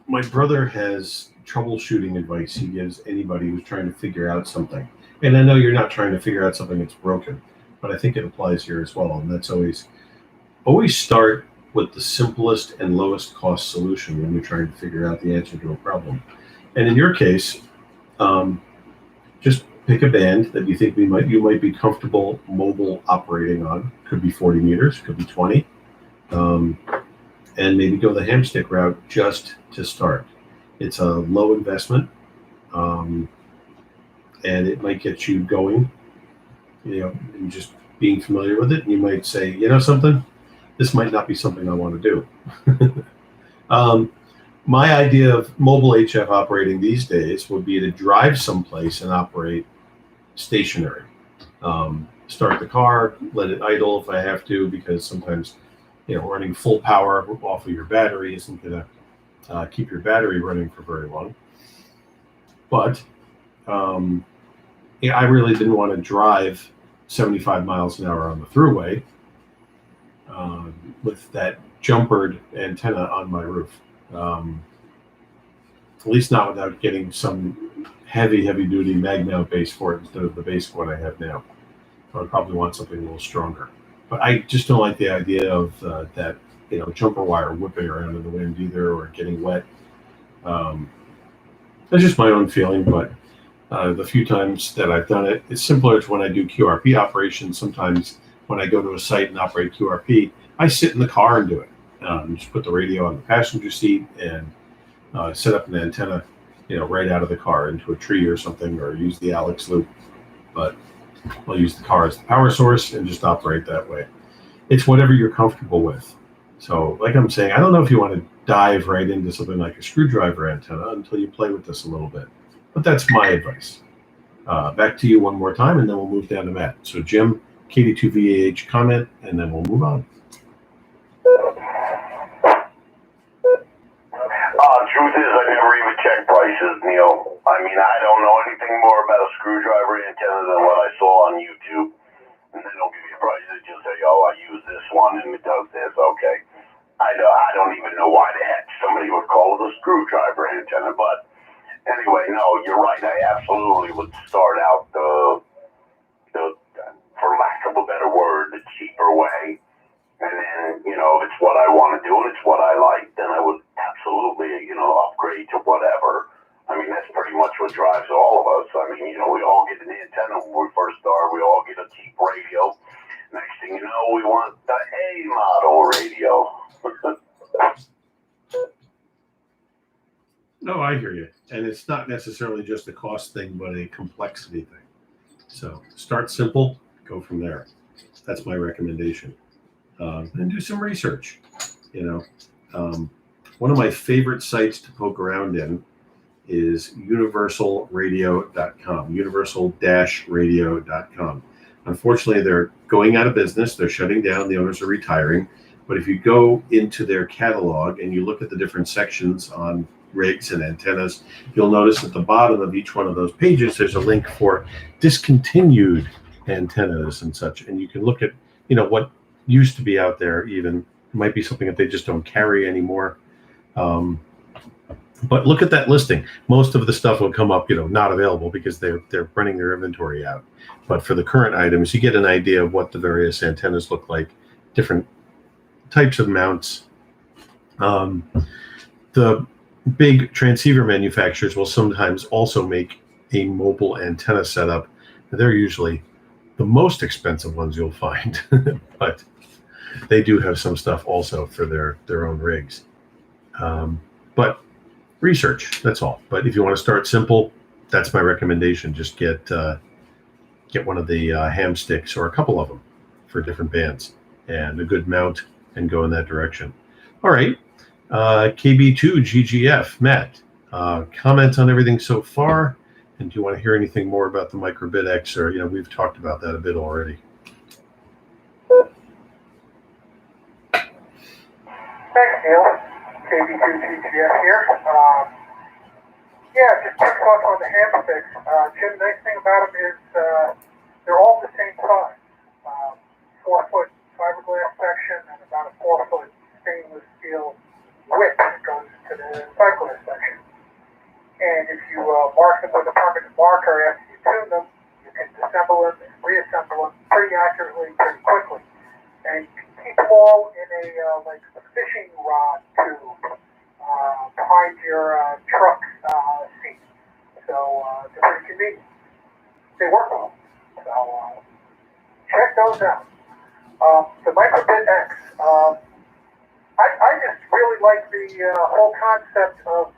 A: my brother has troubleshooting advice he gives anybody who's trying to figure out something. And I know you're not trying to figure out something that's broken, but I think it applies here as well. And that's always start with the simplest and lowest cost solution when you're trying to figure out the answer to a problem. And in your case, just pick a band that you think you might be comfortable mobile operating on. Could be 40 meters, could be 20, and maybe go the hamstick route just to start. It's a low investment, and it might get you going. And just being familiar with it, and you might say, you know something, this might not be something I want to do. My idea of mobile HF operating these days would be to drive someplace and operate stationary. Start the car, let it idle if I have to, because sometimes running full power off of your battery isn't going to keep your battery running for very long. But I really didn't want to drive 75 miles an hour on the thruway with that jumpered antenna on my roof. At least not without getting some heavy duty mag mount base for it instead of the basic one I have now. So I probably want something a little stronger. But I just don't like the idea of that jumper wire whipping around in the wind either, or getting wet. That's just my own feeling, but the few times that I've done it, it's simpler to when I do QRP operations. Sometimes when I go to a site and operate QRP, I sit in the car and do it. Just put the radio on the passenger seat and set up an antenna, right out of the car into a tree or something, or use the Alex loop. But I'll use the car as the power source and just operate that way. It's whatever you're comfortable with. So like I'm saying, I don't know if you want to dive right into something like a screwdriver antenna until you play with this a little bit. But that's my advice. Back to you one more time, and then we'll move down to Matt. So Jim, KD2VAH comment, and then we'll move on.
D: truth is, I never even checked prices, Neil. I mean, I don't know anything more about a screwdriver antenna than what I saw on YouTube. And they don't give you a price. They just say, oh, I use this one and it does this. Okay. I don't even know why the heck somebody would call it a screwdriver antenna. But anyway, no, you're right. I absolutely would start out the for lack of a better word, the cheaper way. And then, if it's what I want to do and it's what I like, then I would absolutely, upgrade to whatever. I mean, that's pretty much what drives all of us. I mean, we all get an antenna when we first start. We all get a cheap radio. Next thing you know, we want the A model radio.
A: No, I hear you. And it's not necessarily just a cost thing, but a complexity thing. So start simple, go from there. That's my recommendation. And do some research. One of my favorite sites to poke around in is universalradio.com, universal-radio.com. Unfortunately, they're going out of business. They're shutting down. The owners are retiring. But if you go into their catalog and you look at the different sections on rigs and antennas, you'll notice at the bottom of each one of those pages, there's a link for discontinued antennas and such. And you can look at, what used to be out there even. It might be something that they just don't carry anymore. But look at that listing. Most of the stuff will come up, not available because they're running their inventory out. But for the current items, you get an idea of what the various antennas look like, different types of mounts. The big transceiver manufacturers will sometimes also make a mobile antenna setup. They're usually the most expensive ones you'll find, but they do have some stuff also for their own rigs. But research, that's all. But if you want to start simple, that's my recommendation. Just get one of the ham sticks or a couple of them for different bands and a good mount and go in that direction. All right. KB2GGF, Matt, comment on everything so far. And do you want to hear anything more about the Microbit X? Or, we've talked about that a bit already.
C: Thanks, Neil. KB2GGF here. Just quick thoughts on the ham sticks. Jim, the nice thing about them is they're all the same size. 4-foot fiberglass section and about a 4-foot stainless steel width that goes to the fiberglass section. And if you mark them with a permanent marker after you tune them, you can disassemble them and reassemble them pretty accurately, pretty quickly. And you can keep them all in a like a fishing rod tube behind your truck seat. So they're pretty convenient. They work well. So check those out. The Microbit X. I just really like the whole concept of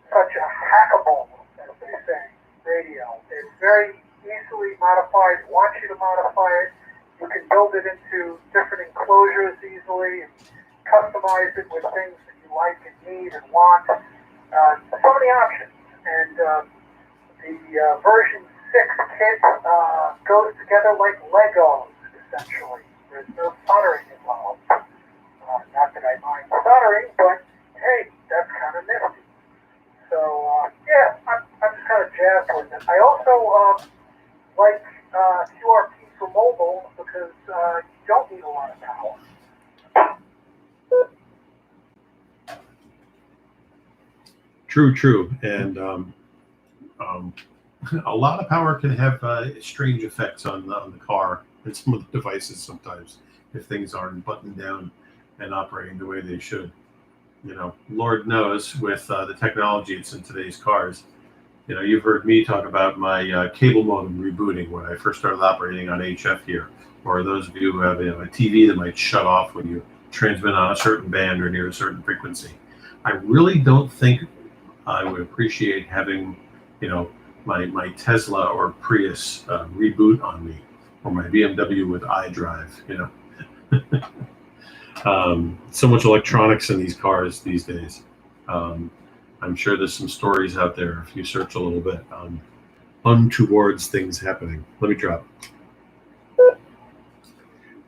C: such a hackable, as they say, radio. It's very easily modified. Wants you to modify it. You can build it into different enclosures easily and customize it with things that you like and need and want. So many options. And the version 6 kit goes together like Legos, essentially. There's no soldering involved. Not that I mind soldering, but hey, that's kind of nifty. So, I'm just kind of jazzed with it. I also like QRP for mobile because you don't need a lot of power.
A: True. And a lot of power can have strange effects on the car and some of the devices sometimes if things aren't buttoned down and operating the way they should. Lord knows with the technology that's in today's cars, you've heard me talk about my cable modem rebooting when I first started operating on HF here, or those of you who have a TV that might shut off when you transmit on a certain band or near a certain frequency. I really don't think I would appreciate having, my Tesla or Prius reboot on me, or my BMW with iDrive, So much electronics in these cars these days. I'm sure there's some stories out there if you search a little bit on untowards things happening. Let me drop.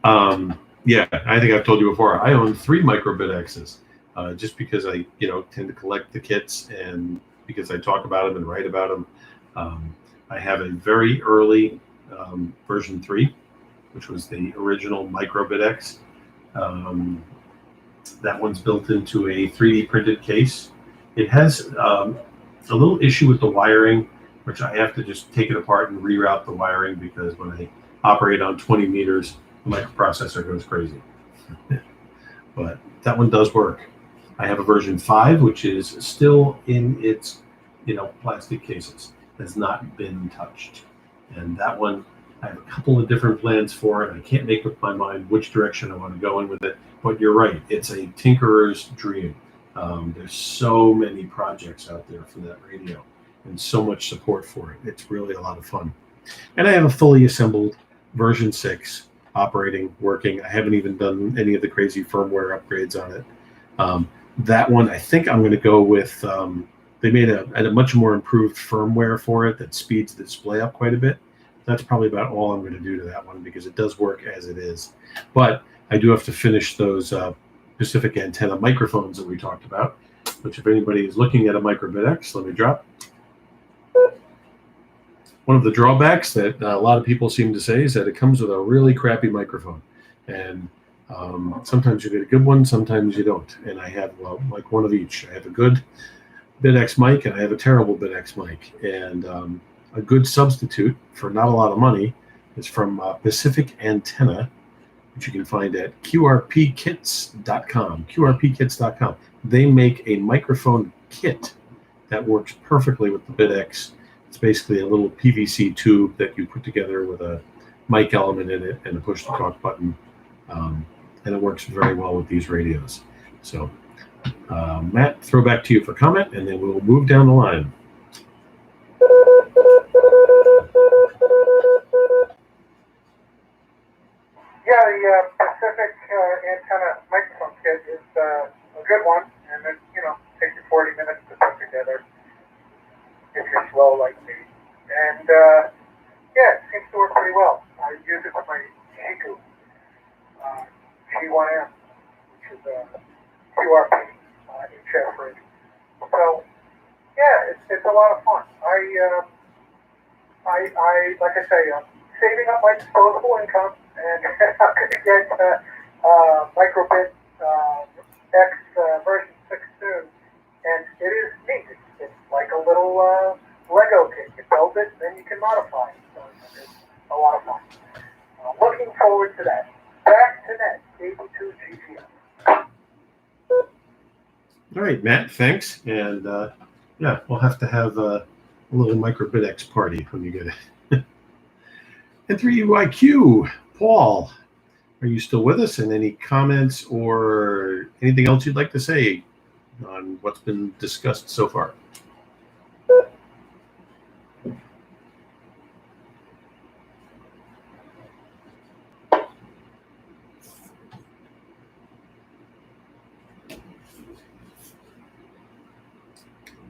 A: I think I've told you before, I own 3 Microbit X's. just because I tend to collect the kits, and because I talk about them and write about them. I have a very early version 3, which was the original MicroBitX. That one's built into a 3D printed case. It has a little issue with the wiring, which I have to just take it apart and reroute the wiring, because when I operate on 20 meters, the microprocessor goes crazy. But that one does work. I have a version 5, which is still in its plastic cases. Has not been touched. And that one, I have a couple of different plans for it. I can't make up my mind which direction I want to go in with it. But you're right, it's a tinkerer's dream. There's so many projects out there for that radio, and so much support for it. It's really a lot of fun. And I have a fully assembled version 6 operating, working. I haven't even done any of the crazy firmware upgrades on it. That one, I think I'm going to go with, they made a much more improved firmware for it that speeds the display up quite a bit. That's probably about all I'm going to do to that one, because it does work as it is. But I do have to finish those Pacific antenna microphones that we talked about, which if anybody is looking at a MicroBitX, let me drop. One of the drawbacks that a lot of people seem to say is that it comes with a really crappy microphone. And sometimes you get a good one, sometimes you don't. And I have like one of each. I have a good BitX mic and I have a terrible BitX mic. And a good substitute for not a lot of money is from Pacific Antenna, which you can find at qrpkits.com. qrpkits.com. They make a microphone kit that works perfectly with the BitX. It's basically a little PVC tube that you put together with a mic element in it and a push-to-talk button. And it works very well with these radios. So, Matt, throw back to you for comment, and then we'll move down the line.
C: Yeah, the Pacific antenna microphone kit is a good one, and it takes you 40 minutes to put together if you're slow like me. And yeah, it seems to work pretty well. I use it with my Hiku G1M, which is a QRP HF radio. So yeah, it's a lot of fun. I like I say, I'm saving up my disposable income, and I'm going to get MicroBit X version 6 soon, and it is neat. It's like a little Lego kit. You build it, then you can modify it. So it's a lot of fun. Looking forward to that. Back to net, 82 GTM.
A: All right, Matt, thanks. And yeah, we'll have to have a little MicroBitX party when you get it. And 3UIQ, Paul, are you still with us? And any comments or anything else you'd like to say on what's been discussed so far?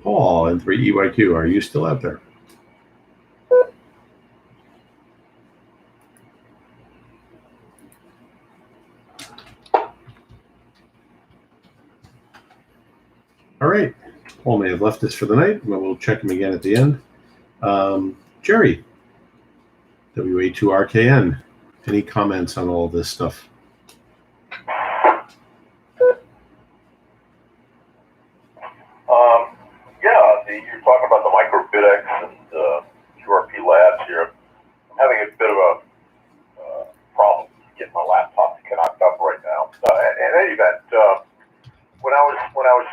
A: Paul and 3EYQ, are you still out there? All right. Paul may have left us for the night, but we'll check him again at the end. Jerry, WA2RKN, any comments on all this stuff?
D: You're talking about the MicroBitX and QRP labs here. I'm having a bit of a problem getting my laptop to connect up right now. In any event, when I was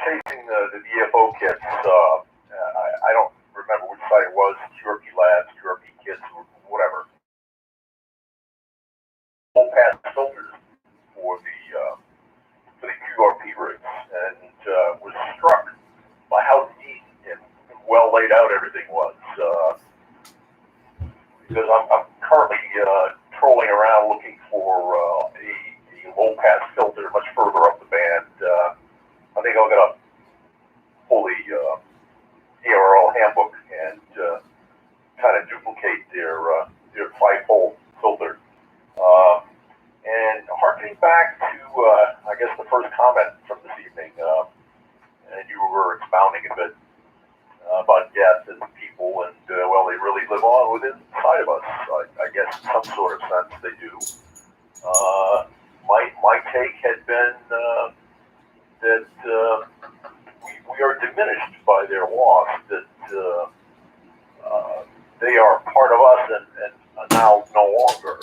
D: chasing the DFO kits, I don't remember which site it was, QRP labs, QRP kits, or whatever. Full pass filters for the QRP rigs, and was struck by how neat and well laid out everything was. Because I'm currently trolling around looking for a low pass filter much further up the band. I think I'll get a fully DRL handbook and kind of duplicate their 5-hole filter. And harkening back to I guess the first comment from this evening. they are part of us and now no longer.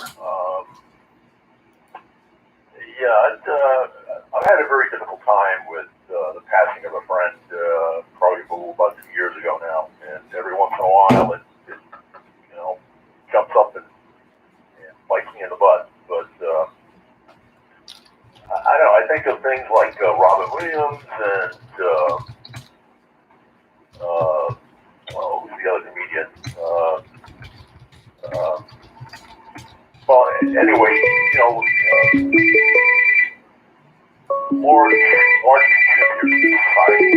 D: I've had a very difficult time with the passing of a friend, probably about 2 years ago now, and every once in a while it jumps up and bites me in the butt. But I don't know. I think of things like Robin Williams and who's the other comedian? Well, anyway, large contributors to society,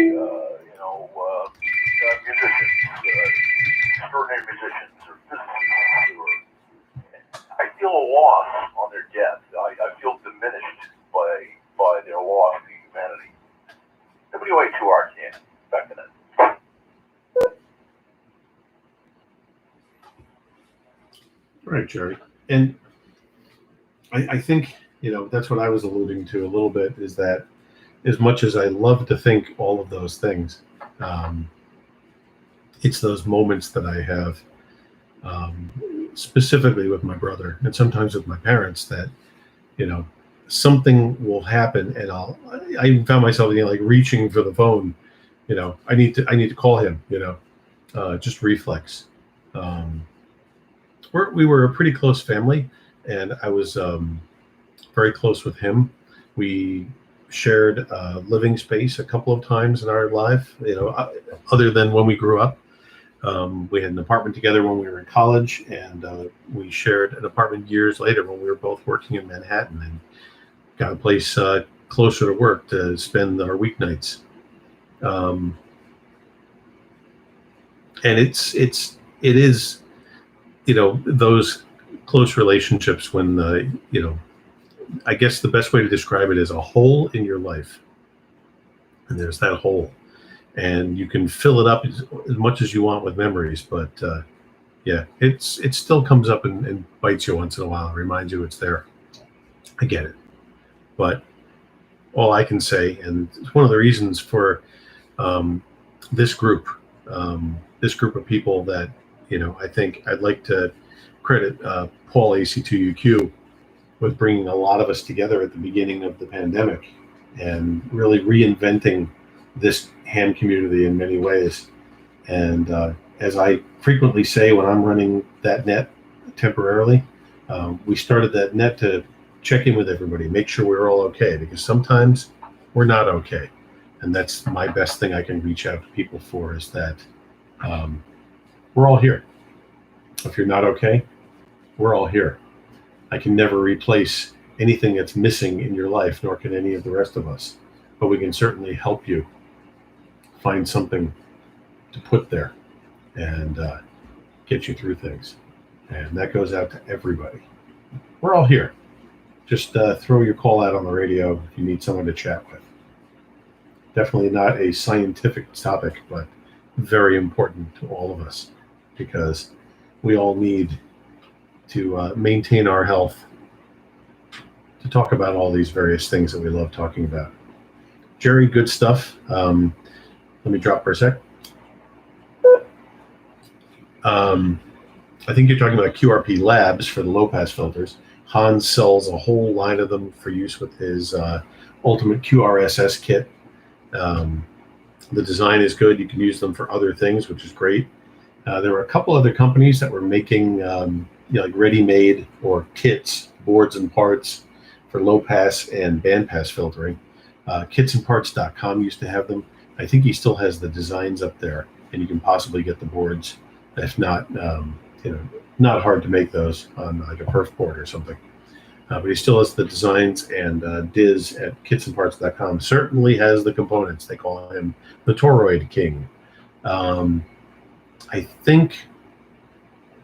D: musicians, extraordinary musicians, or physicists, I feel a loss on their death. I feel diminished by their loss to humanity. WA2R can back in it.
A: All right, Jerry. And I think, that's what I was alluding to a little bit, is that as much as I love to think all of those things, it's those moments that I have, specifically with my brother and sometimes with my parents, that, something will happen and I found myself like reaching for the phone. I need to call him, just reflex. We were a pretty close family, and I was very close with him. We shared living space a couple of times in our life, other than when we grew up. We had an apartment together when we were in college, and we shared an apartment years later when we were both working in Manhattan, and got a place closer to work to spend our weeknights. And it is those close relationships when I guess the best way to describe it is a hole in your life, and there's that hole, and you can fill it up as much as you want with memories, but it still comes up and bites you once in a while, reminds you it's there. I get it, but all I can say, and it's one of the reasons for this group of people that I think I'd like to credit Paul AC2UQ with bringing a lot of us together at the beginning of the pandemic and really reinventing this ham community in many ways. And as I frequently say when I'm running that net temporarily, we started that net to check in with everybody, make sure we're all okay, because sometimes we're not okay. And that's my best thing I can reach out to people for, is that we're all here. If you're not okay, we're all here. I can never replace anything that's missing in your life, nor can any of the rest of us. But we can certainly help you find something to put there and get you through things. And that goes out to everybody. We're all here. Just throw your call out on the radio if you need someone to chat with. Definitely not a scientific topic, but very important to all of us, because we all need to maintain our health, to talk about all these various things that we love talking about. Jerry, good stuff. Let me drop for a sec. I think you're talking about QRP Labs for the low-pass filters. Hans sells a whole line of them for use with his Ultimate QRSS kit. The design is good. You can use them for other things, which is great. There were a couple other companies that were making like ready-made or kits, boards and parts for low-pass and bandpass filtering. Kitsandparts.com used to have them. I think he still has the designs up there, and you can possibly get the boards. If not, not hard to make those on like a perf board or something. But he still has the designs, and Diz at kitsandparts.com certainly has the components. They call him the Toroid King. I think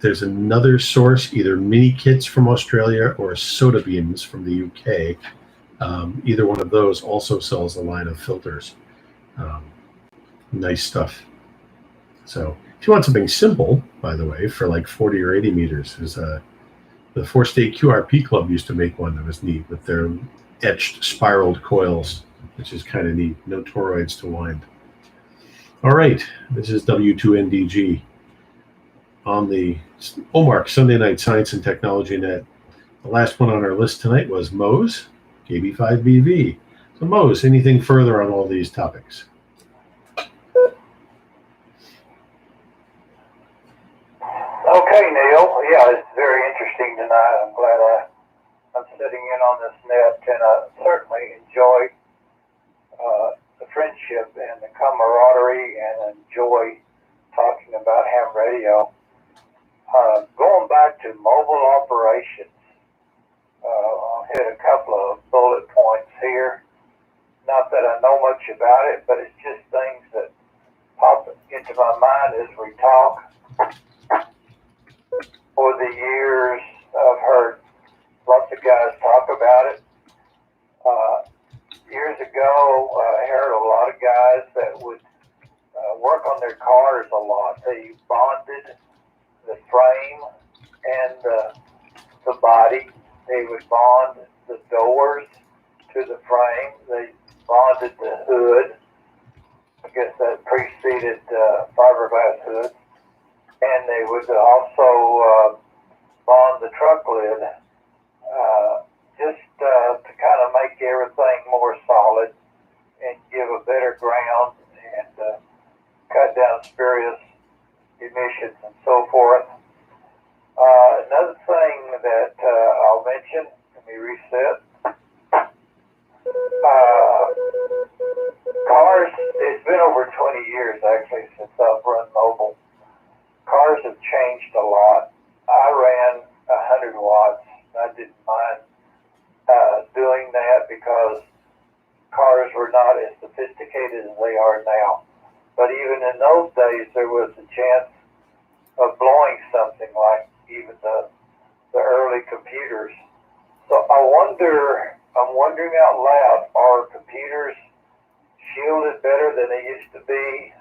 A: there's another source, either mini kits from Australia or soda beans from the UK. Either one of those also sells a line of filters. Nice stuff. So if you want something simple, by the way, for like 40 or 80 meters, is the 4-State QRP Club used to make one that was neat with their etched spiraled coils, which is kind of neat. No toroids to wind. All right, this is W2NDG on the Omarc Sunday Night Science and Technology Net. The last one on our list tonight was Mose, KB5BV. So Mose, anything further on all these topics?
E: Okay, Neil. Yeah, it's very interesting tonight. I'm glad I'm sitting in on this net, and I certainly enjoy the friendship and the camaraderie, and enjoy talking about ham radio. Going back to mobile operations, I'll hit a couple of bullet points here. Not that I know much about it, but it's just things that pop into my mind as we talk. For the years, I've heard lots of guys talk about it. Years ago, I heard a lot of guys that would work on their cars a lot. They bonded the frame and the body. They would bond the doors to the frame. They bonded the hood. I guess that preceded fiberglass hoods. And they would also bond the truck lid just to kind of make everything more solid and give a better ground and cut down spurious emissions and so forth. Another thing that I'll mention, let me reset. Cars, it's been over 20 years actually since I've run mobile. Cars have changed a lot. I ran 100 watts. I didn't mind doing that because cars were not as sophisticated as they are now. But even in those days, there was a chance of blowing something like even the early computers. So I'm wondering out loud, are computers shielded better than they used to be?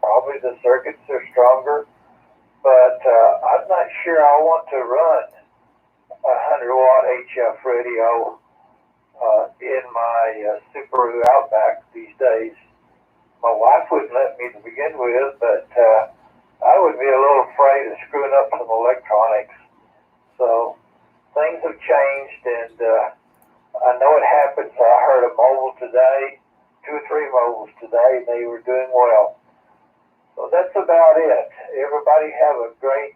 E: Probably the circuits are stronger, but I'm not sure I want to run a 100-watt HF radio in my Subaru Outback these days. My wife wouldn't let me to begin with, but I would be a little afraid of screwing up some electronics. So things have changed, and I know it happens. I heard a mobile today, 2 or 3 mobiles today, and they were doing well. So that's about it. Everybody have a great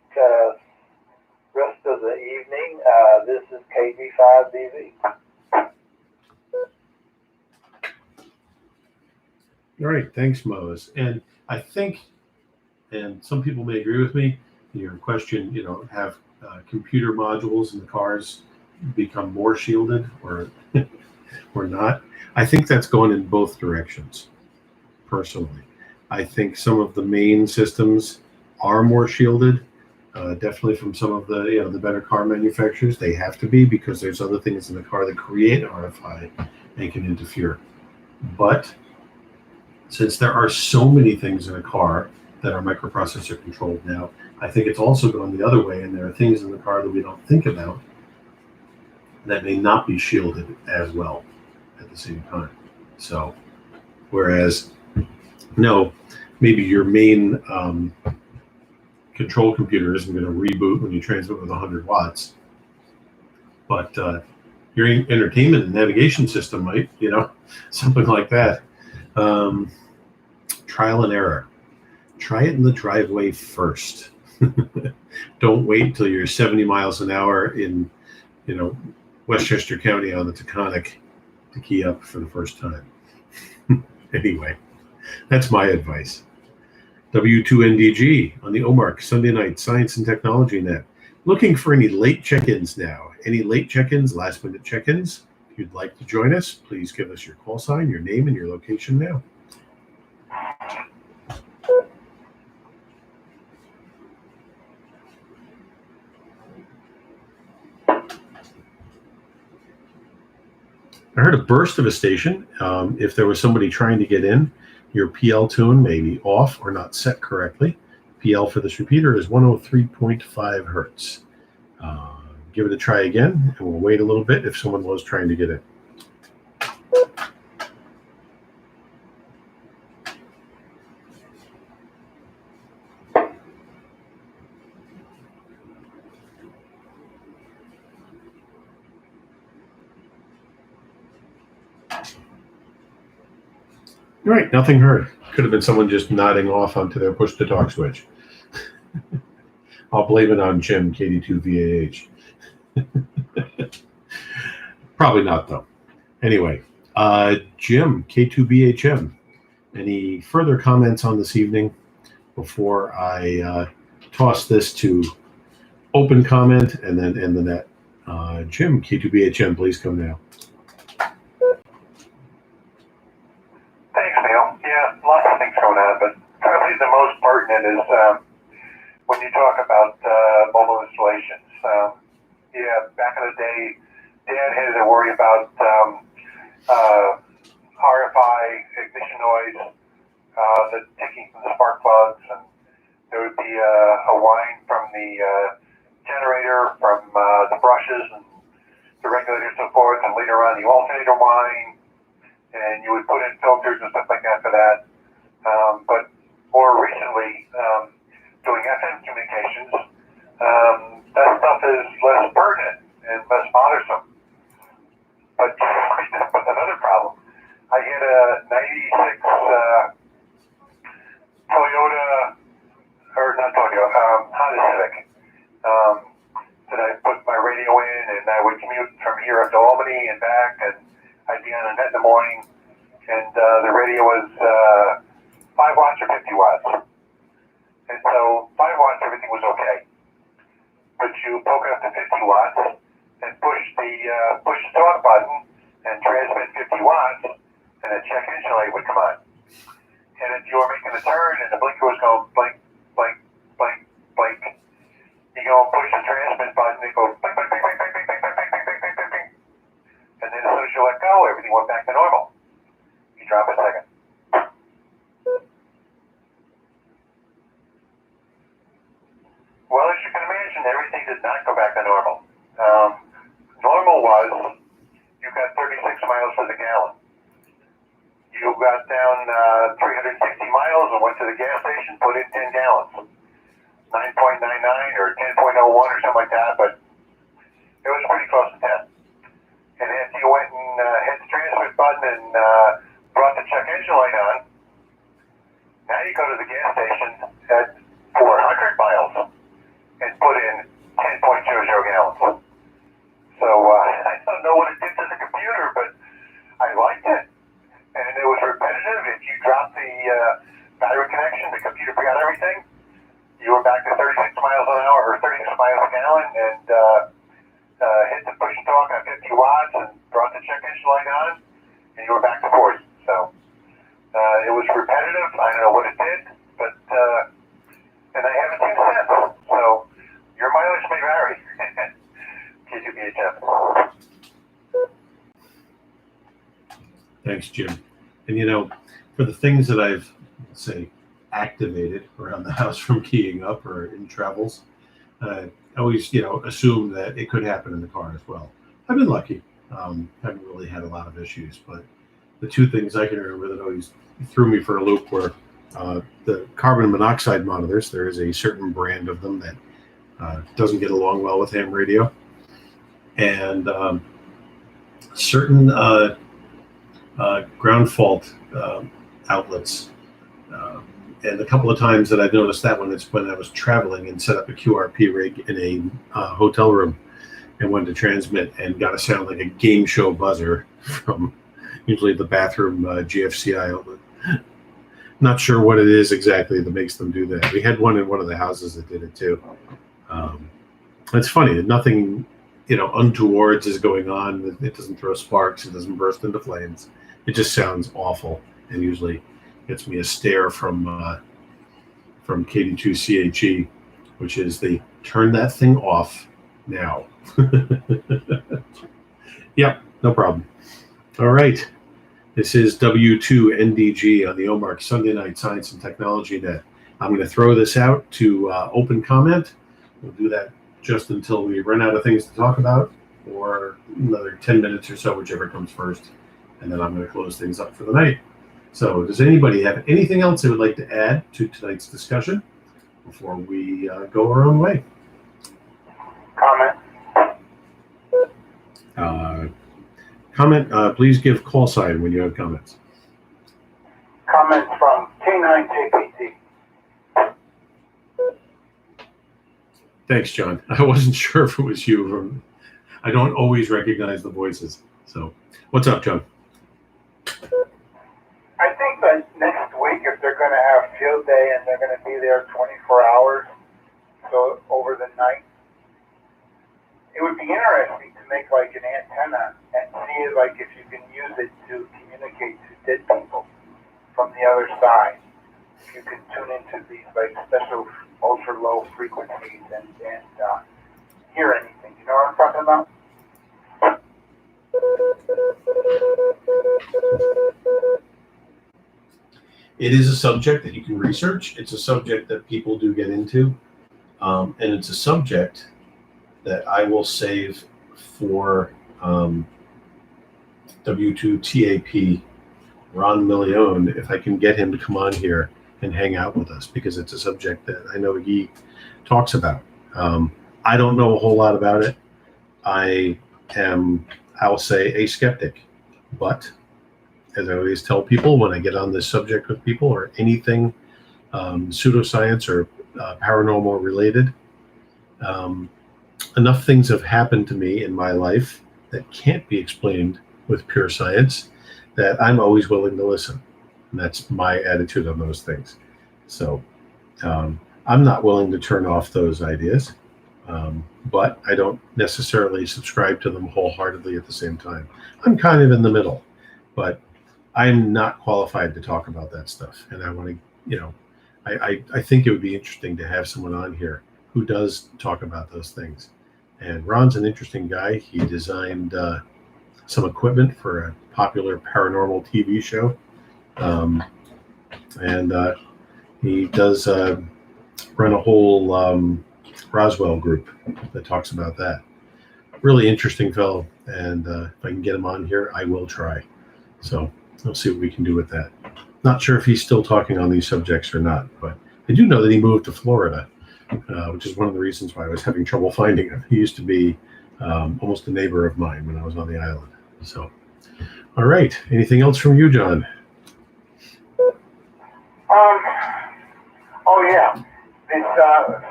E: rest of the evening. This is KB5BV.
A: All right, thanks, Mose. And I think, and some people may agree with me, your question, have computer modules in the cars become more shielded or or not? I think that's going in both directions, personally. I think some of the main systems are more shielded, definitely from some of the the better car manufacturers. They have to be, because there's other things in the car that create RFI and can interfere. But since there are so many things in a car that are microprocessor controlled now, I think it's also going the other way, and there are things in the car that we don't think about that may not be shielded as well at the same time. So, whereas, no, maybe your main control computer isn't going to reboot when you transmit with 100 watts, but your entertainment and navigation system might, something like that. Trial and error. Try it in the driveway first. Don't wait till you're 70 miles an hour in, Westchester County on the Taconic to key up for the first time. Anyway, that's my advice. W2NDG on the Omarc Sunday Night Science and Technology Net. Looking for any late check-ins now. Any late check-ins, last-minute check-ins? If you'd like to join us, please give us your call sign, your name, and your location now. I heard a burst of a station. If there was somebody trying to get in, your PL tune may be off or not set correctly. PL for this repeater is 103.5 hertz. Give it a try again, and we'll wait a little bit if someone was trying to get in. Right, nothing heard. Could have been someone just nodding off onto their push-to-talk switch. I'll blame it on Jim, KD2VAH. Probably not, though. Anyway, Jim, K2BHM, any further comments on this evening before I toss this to open comment and then end the net? Jim, K2BHM, please come now.
B: Thanks, Neil. Yeah, lots of things going on, but probably the most pertinent is when you talk about mobile installations. Yeah, back in the day, Dad had to worry about RFI, ignition noise, the ticking from the spark plugs, and there would be a whine from the generator, from the brushes and the regulator and so forth, and later on the alternator whine, and you would put in filters and stuff like that for that. But more recently, doing FM communications, that stuff is less pertinent and less bothersome. But another problem, I had a 96 Toyota, or not Toyota, Honda Civic, that I put my radio in, and I would commute from here up to Albany and back, and I'd be on a net in the morning, and the radio was 5 watts or 50 watts. And so 5 watts, everything was okay. But you poke it up to 50 watts and push the talk button and transmit 50 watts, and a check engine light would come on. And if you were making a turn and the blinker was going blink, blink, blink, blink, you go and push the transmit button, it goes blink, blink, blink, blink, blink, blink, blink, blink, blink, blink, blink, blink, blink. And then as soon as you let go, everything went back to normal. You drop a second. Well, as you can imagine, everything did not go back to normal. Normal was you got 36 miles to the gallon. You got down 360 miles and went to the gas station, put in 10 gallons. 9.99 or 10.01 or something like that, but it was pretty close to 10. And after you went and hit the transmit button and brought the check engine light on, now you go to the gas station at 400 miles and put in 10.00 gallons. So I don't know what it did to the computer, but I liked it. And it was repetitive. If you dropped the battery connection, the computer forgot everything. You were back to 36 miles an hour, or 36 miles a gallon, and hit the push and talk on 50 watts and brought the check engine light on, and you were back to 40. So it was repetitive. I don't know what it did, but and I haven't seen it since. So your mileage may vary. K2BHF.
A: Thanks, Jim. And for the things that I've, say, activated around the house from keying up or in travels, I always, assume that it could happen in the car as well. I've been lucky. Haven't really had a lot of issues, but the two things I can remember that always threw me for a loop were the carbon monoxide monitors. There is a certain brand of them that doesn't get along well with ham radio, and certain ground fault outlets. And a couple of times that I've noticed that one, it's when I was traveling and set up a QRP rig in a hotel room and wanted to transmit and got a sound like a game show buzzer from usually the bathroom GFCI outlet. Not sure what it is exactly that makes them do that. We had one in one of the houses that did it too. It's funny. Nothing, untowards is going on. It doesn't throw sparks. It doesn't burst into flames. It just sounds awful, and usually gets me a stare from KD2CHE, which is the turn that thing off now. Yep, no problem. All right. This is W2NDG on the Omarc Sunday Night Science and Technology Net. I'm going to throw this out to open comment. We'll do that just until we run out of things to talk about, or another 10 minutes or so, whichever comes first. And then I'm going to close things up for the night. So does anybody have anything else they would like to add to tonight's discussion before we go our own way?
B: Comment.
A: Please give call sign when you have comments.
E: Comments from K9JPT.
A: Thanks, John. I wasn't sure if it was you. I don't always recognize the voices. So, what's up, John?
E: I think that next week, if they're going to have field day and they're going to be there 24 hours, so over the night, it would be interesting to make like an antenna and see like if you can use it to communicate to dead people from the other side. If you can tune into these like special ultra low frequencies and hear anything. You know what I'm talking about?
A: It is a subject that you can research. It's a subject that people do get into. And it's a subject that I will save for W2TAP Ron Millione if I can get him to come on here and hang out with us, because it's a subject that I know he talks about. I don't know a whole lot about it. I am, I'll say, a skeptic. But as I always tell people when I get on this subject with people or anything pseudoscience or paranormal related, enough things have happened to me in my life that can't be explained with pure science that I'm always willing to listen. And that's my attitude on those things. So I'm not willing to turn off those ideas, but I don't necessarily subscribe to them wholeheartedly at the same time. I'm kind of in the middle, but I'm not qualified to talk about that stuff. And I want to, I think it would be interesting to have someone on here who does talk about those things. And Ron's an interesting guy. He designed some equipment for a popular paranormal TV show. And he does run a whole Roswell group that talks about that. Really interesting fellow. And if I can get him on here, I will try. So we'll see what we can do with that. Not sure if he's still talking on these subjects or not, but I do know that he moved to Florida, which is one of the reasons why I was having trouble finding him. He used to be almost a neighbor of mine when I was on the island. So, all right. Anything else from you, John?
E: Oh yeah, this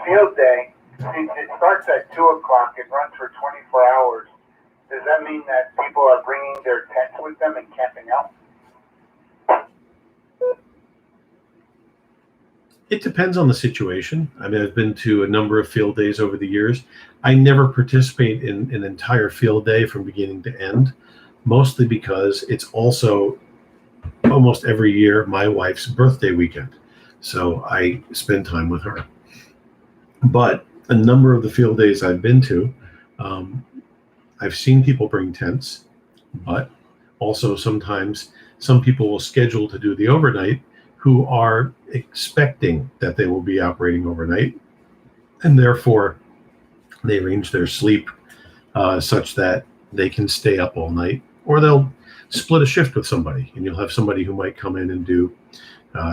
E: field day, since it starts at 2 o'clock, it runs for 24 hours. Does that mean that people are bringing their tents with them and camping out?
A: It depends on the situation. I mean, I've been to a number of field days over the years. I never participate in an entire field day from beginning to end, mostly because it's also almost every year my wife's birthday weekend. So I spend time with her. But a number of the field days I've been to, I've seen people bring tents, but also sometimes some people will schedule to do the overnight who are expecting that they will be operating overnight, and therefore they arrange their sleep such that they can stay up all night, or they'll split a shift with somebody, and you'll have somebody who might come in and do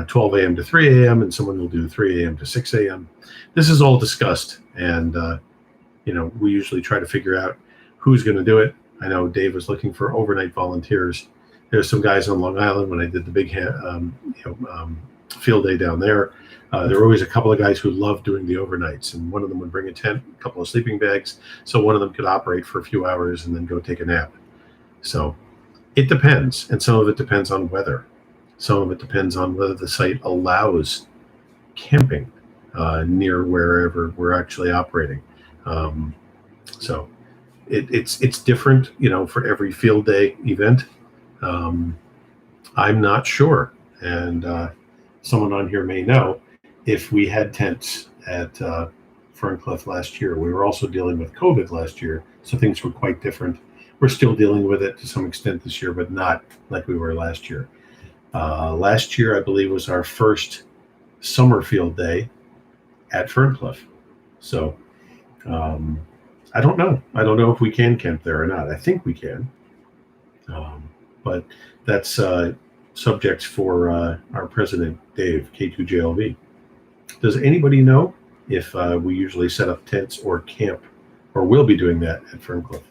A: 12 a.m. to 3 a.m. and someone will do 3 a.m. to 6 a.m. This is all discussed, and we usually try to figure out who's going to do it. I know Dave was looking for overnight volunteers. There's some guys on Long Island when I did the big field day down there. There were always a couple of guys who loved doing the overnights, and one of them would bring a tent, a couple of sleeping bags, so one of them could operate for a few hours and then go take a nap. So it depends, and some of it depends on weather. Some of it depends on whether the site allows camping near wherever we're actually operating. So it's different, for every field day event. I'm not sure, and someone on here may know, if we had tents at Ferncliff last year. We were also dealing with COVID last year, so things were quite different. We're still dealing with it to some extent this year, but not like we were last year. Last year, I believe, was our first summer field day at Ferncliff. So I don't know. I don't know if we can camp there or not. I think we can. But that's subjects for our president, Dave, K2JLV. Does anybody know if we usually set up tents or camp, or will be doing that at Ferncliff?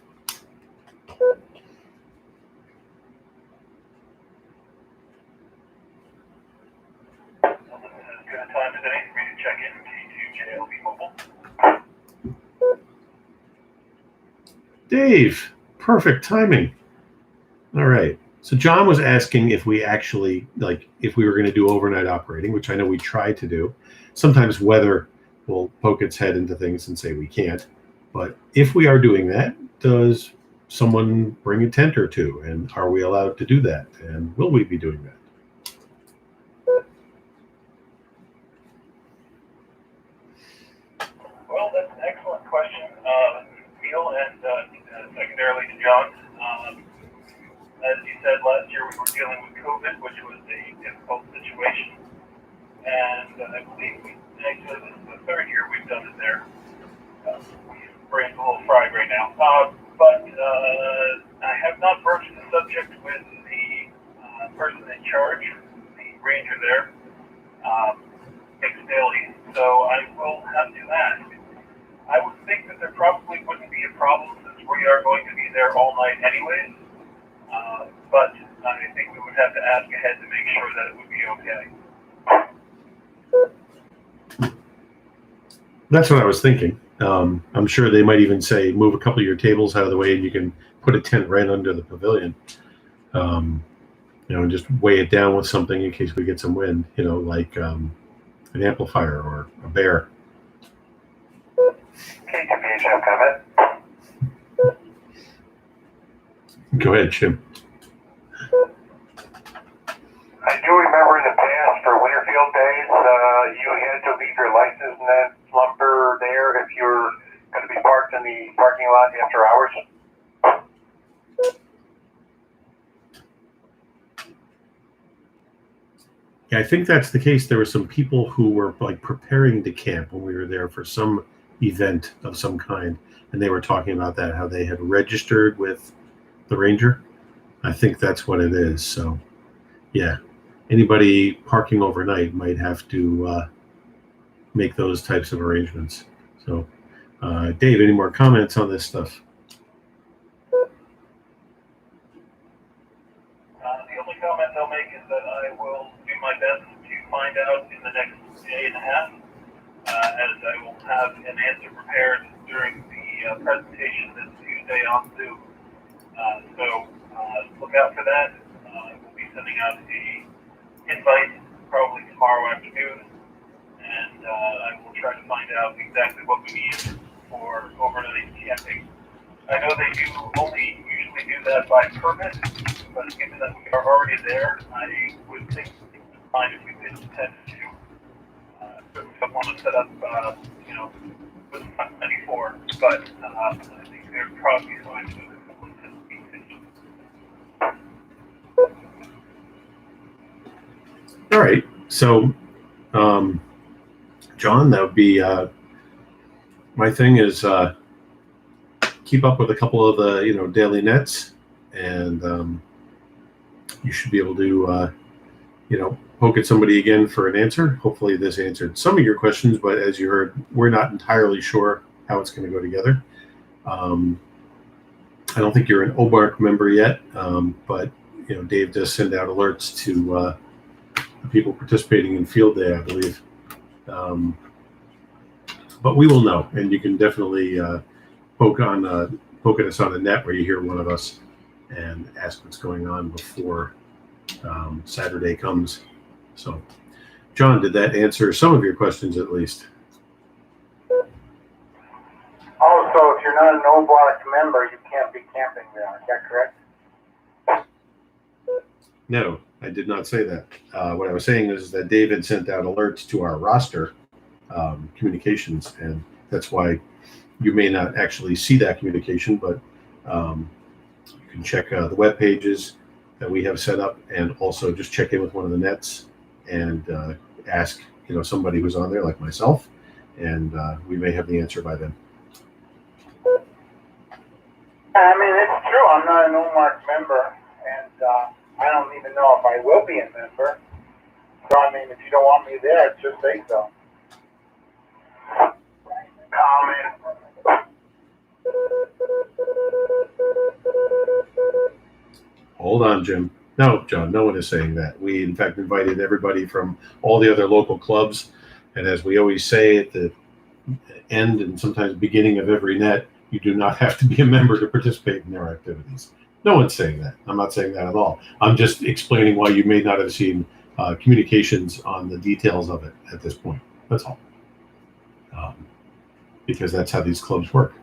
A: Dave, perfect timing. All right. So John was asking if we actually, like, if we were going to do overnight operating, which I know we try to do. Sometimes weather will poke its head into things and say we can't. But if we are doing that, does someone bring a tent or two? And are we allowed to do that? And will we be doing that?
F: Well, that's an excellent question, Neil, and secondarily to John. As you said, last year we were dealing with COVID, which was a difficult situation, and I believe actually this is the third year we've done it there. Brain's a little fried right now. But I have not broached the subject with the person in charge, the ranger there, Nick Staley, so I will have to ask. I would think that there probably wouldn't be a problem since we are going to be there all night anyways. But I think we would have to ask ahead to make sure that it would be okay.
A: That's what I was thinking. I'm sure they might even say move a couple of your tables out of the way and you can put a tent right under the pavilion. And just weigh it down with something in case we get some wind, like an amplifier or a bear.
B: KTVH comment.
A: Go ahead, Jim.
B: I do remember in the past for Winterfield days, you had to leave your license in that lumber there if you're going to be parked in the parking lot after hours.
A: Yeah, I think that's the case. There were some people who were like preparing to camp when we were there for some event of some kind, and they were talking about that, how they had registered with the ranger. I think that's what it is. So, yeah, anybody parking overnight might have to make those types of arrangements. So, Dave, any more comments on this stuff?
F: The only comment I'll make is that I will do my best to find out in the next day and a half, as I will have an answer prepared during the presentation this Tuesday on Zoom. So look out for that. We'll be sending out a invite probably tomorrow afternoon, and I will try to find out exactly what we need for overnight camping. I know they do only usually do that by permit, but given that we are already there, I would think it would be fine if we did intend to. Don't want to set up, with 94, but I think they're probably fine with a couple of things.
A: All right. So, John, that would be my thing is keep up with a couple of the daily nets, and you should be able to poke at somebody again for an answer. Hopefully this answered some of your questions, but as you heard, we're not entirely sure how it's going to go together. I don't think you're an Omarc member yet, but Dave does send out alerts to the people participating in field day, I believe. But we will know, and you can definitely poke at us on the net where you hear one of us and ask what's going on before Saturday comes. So, John, did that answer some of your questions at least?
C: Also, if you're not an Omarc member, you can't be camping there. Is that correct?
A: No, I did not say that. What I was saying is that David sent out alerts to our roster communications, and that's why you may not actually see that communication, but you can check the web pages that we have set up, and also just check in with one of the nets and ask somebody who's on there like myself, and we may have the answer by then.
C: I mean, it's true. I'm not an Omarc member, and I don't even know if I will be a member. So, I mean, if you don't want me there, just say so.
B: Comment.
A: Hold on, Jim. No, John, no one is saying that. We, in fact, invited everybody from all the other local clubs. And as we always say at the end and sometimes beginning of every net, You do not have to be a member to participate in their activities. No one's saying that. I'm not saying that at all. I'm just explaining why you may not have seen communications on the details of it at this point. That's all. Because that's how these clubs work.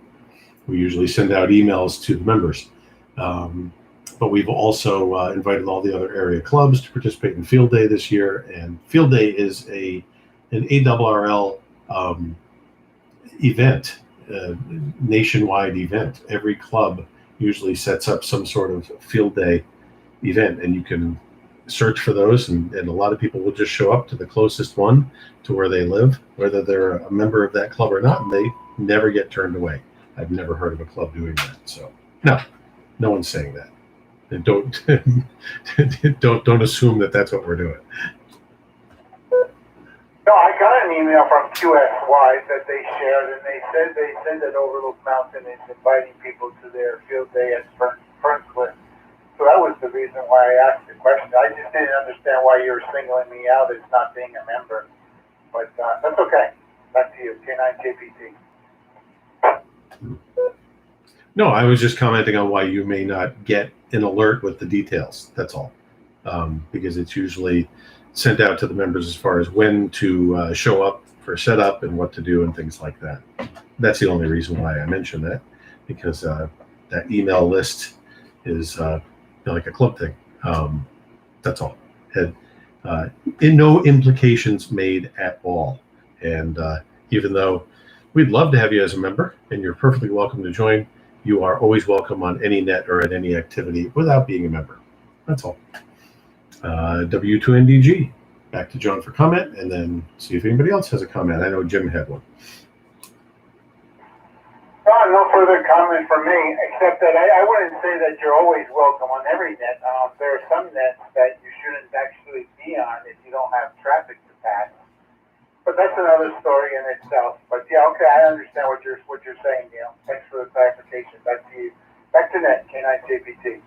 A: We usually send out emails to the members. But we've also invited all the other area clubs to participate in Field Day this year. And Field Day is an ARRL event, nationwide event. Every club usually sets up some sort of Field Day event, and you can search for those, and a lot of people will just show up to the closest one to where they live, whether they're a member of that club or not, and they never get turned away. I've never heard of a club doing that. So no one's saying that. And don't assume that that's what we're doing.
C: No, I got an email from QSY that they shared, and they said that Overlook Mountain is inviting people to their Field Day at Fernscliff. So that was the reason why I asked the question. I just didn't understand why you were singling me out as not being a member. But that's okay. Back to you, K9JPT.
A: No, I was just commenting on why you may not get an alert with the details. That's all. Because it's usually sent out to the members as far as when to show up for setup and what to do and things like that. That's the only reason why I mentioned that, because that email list is like a club thing. That's all. And no implications made at all. And even though we'd love to have you as a member, and you're perfectly welcome to join, you are always welcome on any net or at any activity without being a member. That's all. W2NDG. Back to John for comment, and then see if anybody else has a comment. I know Jim had one.
C: No further comment from me, except that I wouldn't say that you're always welcome on every net. There are some nets that you shouldn't actually be on if you don't have traffic to pass. But that's another story in itself. But yeah, okay, I understand what you're saying, Neil. Thanks for the clarification. Back to you. Back to net, K9JPT.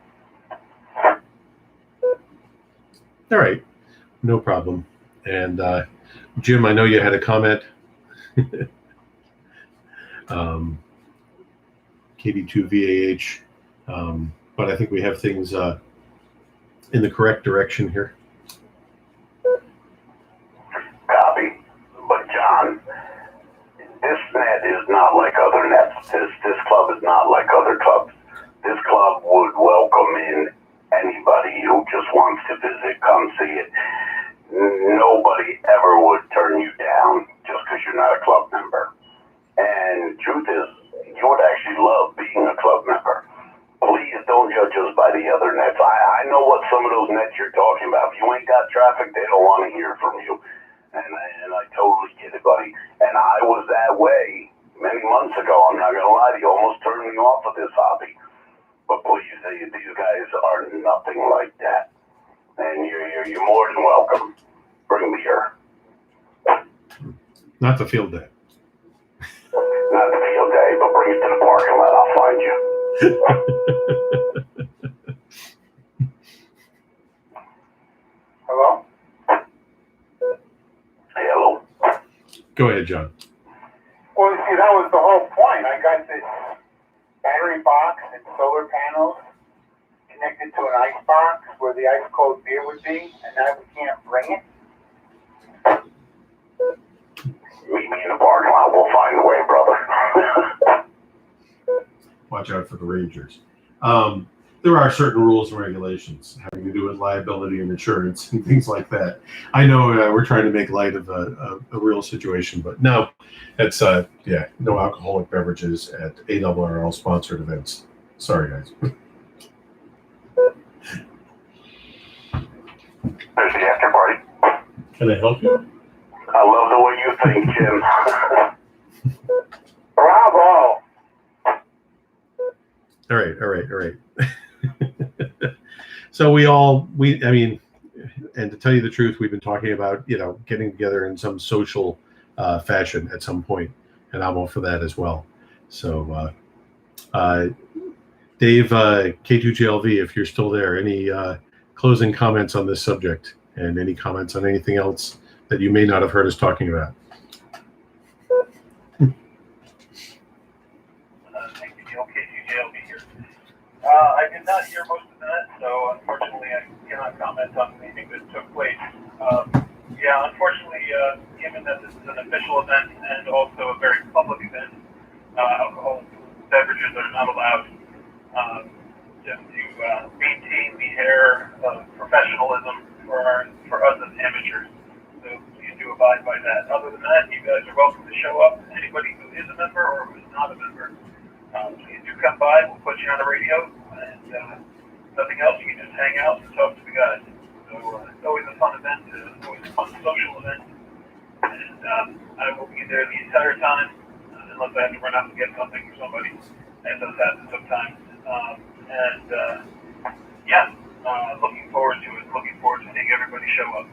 A: All right, no problem. And Jim, I know you had a comment. KD2VAH, but I think we have things in the correct direction here.
D: Copy. But John, this net is not like other nets. This club is not like other clubs. This club would welcome in anybody who just wants to visit, come see it. Nobody ever would turn you down just because you're not a club member. And truth is, you would actually love being a club member. Please don't judge us by the other nets. I know what some of those nets you're talking about. If you ain't got traffic, they don't want to hear from you. And I totally get it, buddy. And I was that way many months ago. I'm not going to lie to you. Almost turned me off of this hobby. But please, these guys are nothing like that. And you're more than welcome. Bring beer.
A: Not the Field Day.
D: Not the Field Day, but bring it to the parking lot. I'll find you.
C: Hello?
D: Hello.
A: Go ahead, John.
C: Well, you see, that was the whole point. I got this battery box and solar panels connected to an ice box where the ice cold beer would be, and now we can't bring it.
D: Meet me in the parking lot. We'll find a way, brother.
A: Watch out for the Rangers. There are certain rules and regulations having to do with liability and insurance and things like that. I know we're trying to make light of a real situation, but no, it's no alcoholic beverages at ARRL sponsored events. Sorry, guys.
D: There's the after party.
A: Can I help you?
D: I love the way you think, Jim.
C: Bravo!
A: All right. So I mean, and to tell you the truth, we've been talking about, getting together in some social fashion at some point, and I'm all for that as well. So, Dave, K2GLV, if you're still there, any closing comments on this subject, and any comments on anything else that you may not have heard us talking about?
F: Thank you alcoholic beverages are not allowed. Just to maintain the air of professionalism for us as amateurs. So please do abide by that. Other than that, you guys are welcome to show up. Anybody who is a member or who is not a member, please do come by. We'll put you on the radio, and nothing else. You can just hang out and talk to the guys. So it's always a fun event. It's always a fun social event. And I will be there the entire time, unless I have to run out and get something for somebody, as does happen sometimes. Looking forward to it. Looking forward to seeing everybody show up.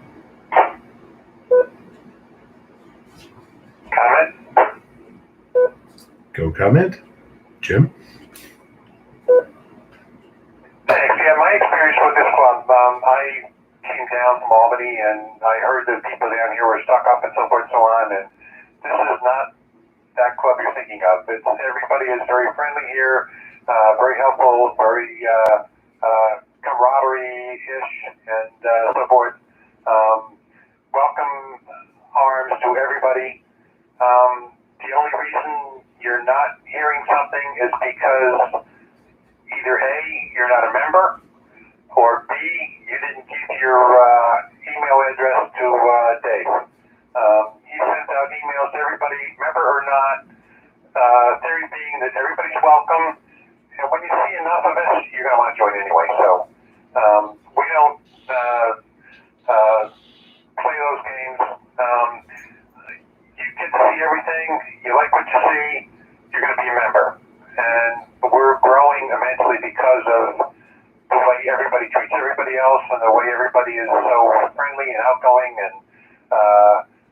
B: Comment?
A: Go comment. Jim?
B: Thanks. Yeah, my experience with this club, I came down from Albany and I heard that people down here were stuck up and so forth and so on, and this is not that club you're thinking of. Everybody is very friendly here, very helpful, very camaraderie-ish, and so forth. Welcome arms to everybody. The only reason you're not hearing something is because either A, you're not a member, or B, you didn't give your email address to Dave. He sends out emails to everybody, member or not, theory being that everybody's welcome, and when you see enough of us, you're going to want to join anyway. So we don't play those games. You get to see everything, you like what you see, you're going to be a member. And we're growing immensely because of the way everybody treats everybody else and the way everybody is so friendly and outgoing, and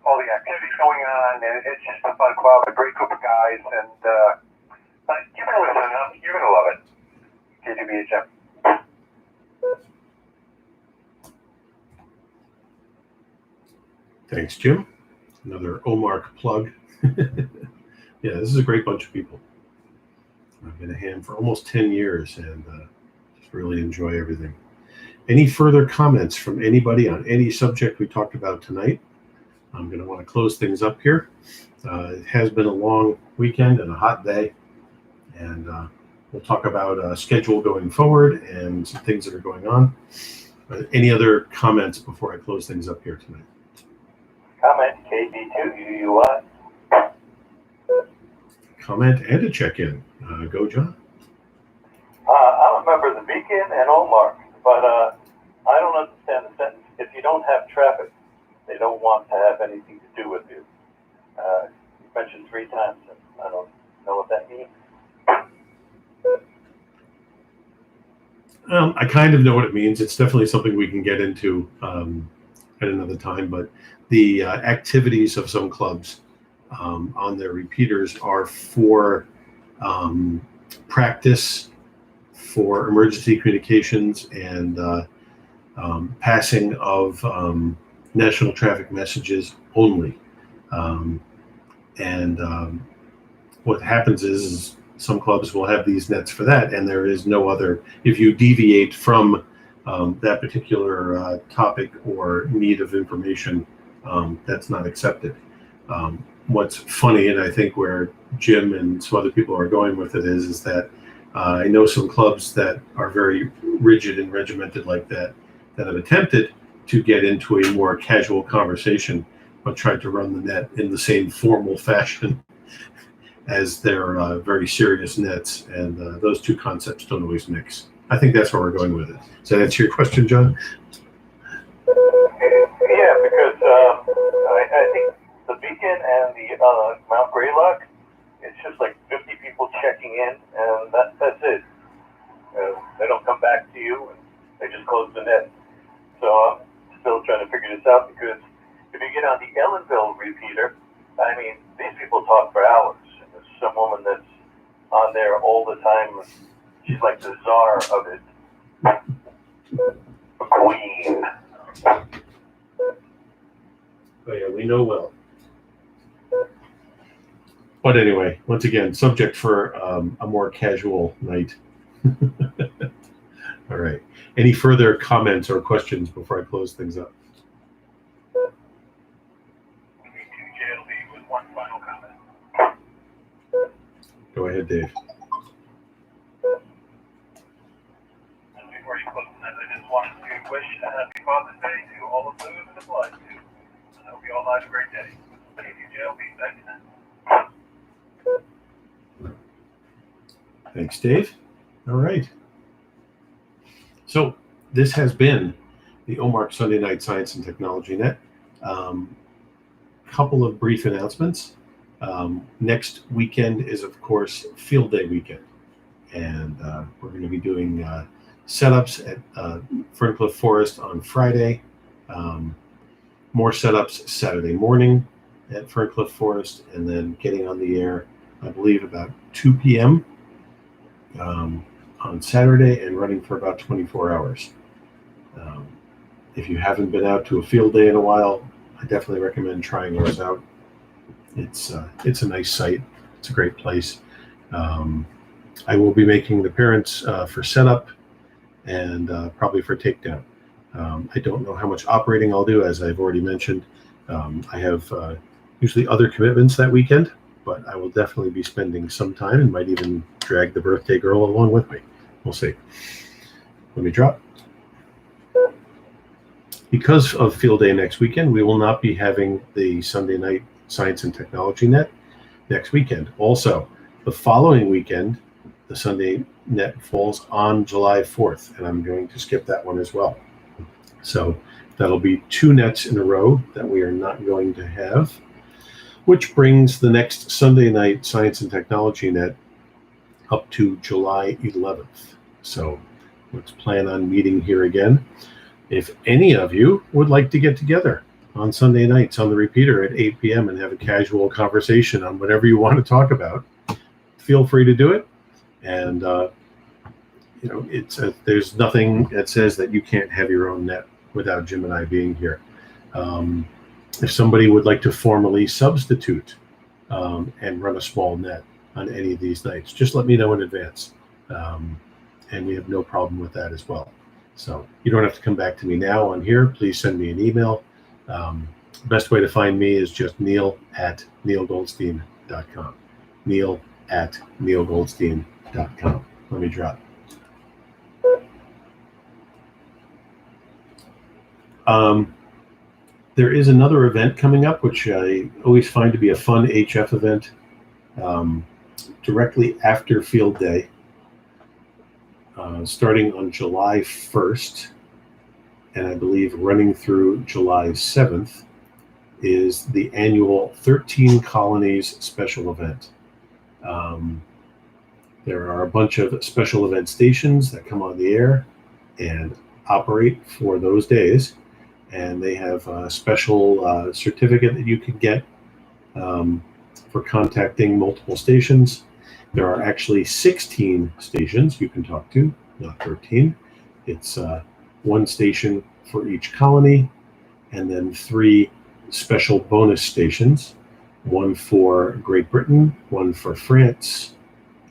B: all the activities going on. And it's just a fun club, a great group of guys, and give it a listen. You're going to love it. KGBHM.
A: Thanks, Jim. Another Omarc plug. Yeah, this is a great bunch of people. I've been a ham for almost 10 years and just really enjoy everything. Any further comments from anybody on any subject we talked about tonight? I'm going to want to close things up here. It has been a long weekend and a hot day, and we'll talk about schedule going forward and some things that are going on. Any other comments before I close things up here tonight?
E: Comment KD2UUI.
A: Comment and a check-in. Go, John.
E: I'm a member of the Beacon and Omarc, but I don't understand the sentence. If you don't have traffic, they don't want to have anything to do with you. You mentioned 3 times, and I don't know what that means.
A: I kind of know what it means. It's definitely something we can get into at another time, but the activities of some clubs on their repeaters are for practice, for emergency communications, and passing of national traffic messages only. What happens is some clubs will have these nets for that, and there is no other. If you deviate from that particular topic or need of information, that's not accepted. What's funny, and I think where Jim and some other people are going with it is that I know some clubs that are very rigid and regimented like that have attempted to get into a more casual conversation, but tried to run the net in the same formal fashion as their very serious nets, and those two concepts don't always mix. I think that's where we're going with it. Does that answer your question, John?
E: Yeah, because I think the Beacon and the Mount Greylock, it's just like 50 people checking in, and that's it. They don't come back to you, and they just close the net. So I'm still trying to figure this out, because if you get on the Ellenville repeater, I mean, these people talk for hours. And there's some woman that's on there all the time. She's like the czar of it.
B: Queen.
A: Oh yeah, we know well. But anyway, once again, subject for a more casual night. All right. Any further comments or questions before I close things up?
F: We need to JLB with one final comment.
A: Go ahead, Dave.
F: And before you close tonight, I just wanted to wish a happy Father's Day to all of those it applies to. I hope you all have a great day. Thank you, Joe. Be back tonight.
A: Thanks, Dave. All right. So this has been the Omarc Sunday Night Science and Technology Net. Couple of brief announcecents. Next weekend is, of course, Field Day weekend. And we're going to be doing setups at Ferncliff Forest on Friday. More setups Saturday morning at Ferncliff Forest, and then getting on the air, I believe, about 2 p.m. On Saturday, and running for about 24 hours. If you haven't been out to a field day in a while, I definitely recommend trying ours out. It's a nice site. It's a great place. I will be making an appearance for setup and probably for takedown. I don't know how much operating I'll do, as I've already mentioned. I have usually other commitments that weekend, but I will definitely be spending some time and might even drag the birthday girl along with me. We'll see. Let me drop. Because of Field Day next weekend, we will not be having the Sunday Night Science and Technology Net next weekend. Also, the following weekend, the Sunday Net falls on July 4th, and I'm going to skip that one as well. So that'll be 2 nets in a row that we are not going to have, which brings the next Sunday Night Science and Technology Net up to July 11th. So let's plan on meeting here again. If any of you would like to get together on Sunday nights on the repeater at 8 p.m. and have a casual conversation on whatever you want to talk about, feel free to do it. And there's nothing that says that you can't have your own net without Jim and I being here. If somebody would like to formally substitute and run a small net on any of these nights, just let me know in advance. And we have no problem with that as well. So you don't have to come back to me now on here. Please send me an email. Best way to find me is just neil@neilgoldstein.com. neil@neilgoldstein.com. Let me drop. There is another event coming up, which I always find to be a fun HF event, directly after Field Day. Starting on July 1st, and I believe running through July 7th, is the annual 13 Colonies special event. There are a bunch of special event stations that come on the air and operate for those days, and they have a special certificate that you can get for contacting multiple stations. There are actually 16 stations you can talk to, not 13. It's one station for each colony, and then 3 special bonus stations, one for Great Britain, one for France,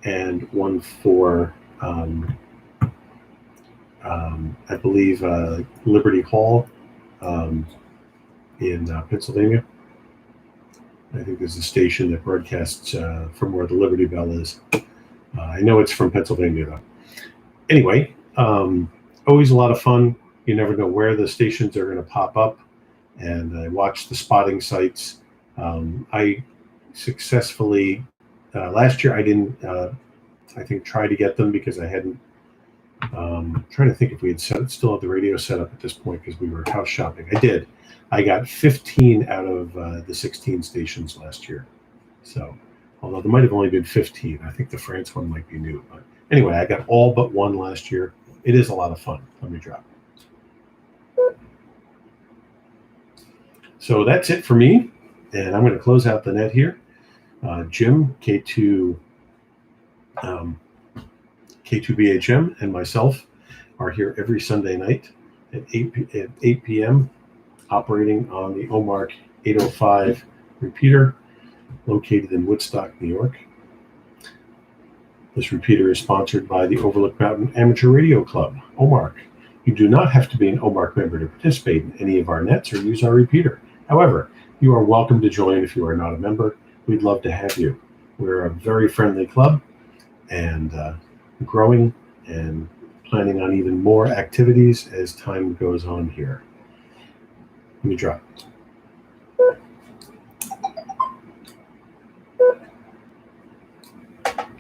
A: and one for, I believe, Liberty Hall in Pennsylvania. I think there's a station that broadcasts from where the Liberty Bell is. I know it's from Pennsylvania, though. Anyway, always a lot of fun. You never know where the stations are going to pop up. And I watch the spotting sites. I successfully, last year I didn't, I think, try to get them because I hadn't, trying to think if we had still had the radio set up at this point because we were house shopping. I did. I got 15 out of the 16 stations last year. So, although there might have only been 15. I think the France one might be new. But anyway, I got all but one last year. It is a lot of fun. Let me drop. So that's it for me. And I'm going to close out the net here. Jim, K2BHM, and myself are here every Sunday night at 8 p.m. operating on the Omarc 805 repeater located in Woodstock, New York. This repeater is sponsored by the Overlook Mountain Amateur Radio Club, Omarc. You do not have to be an Omarc member to participate in any of our nets or use our repeater. However, you are welcome to join if you are not a member. We'd love to have you. We're a very friendly club, and growing and planning on even more activities as time goes on here. Let me drop.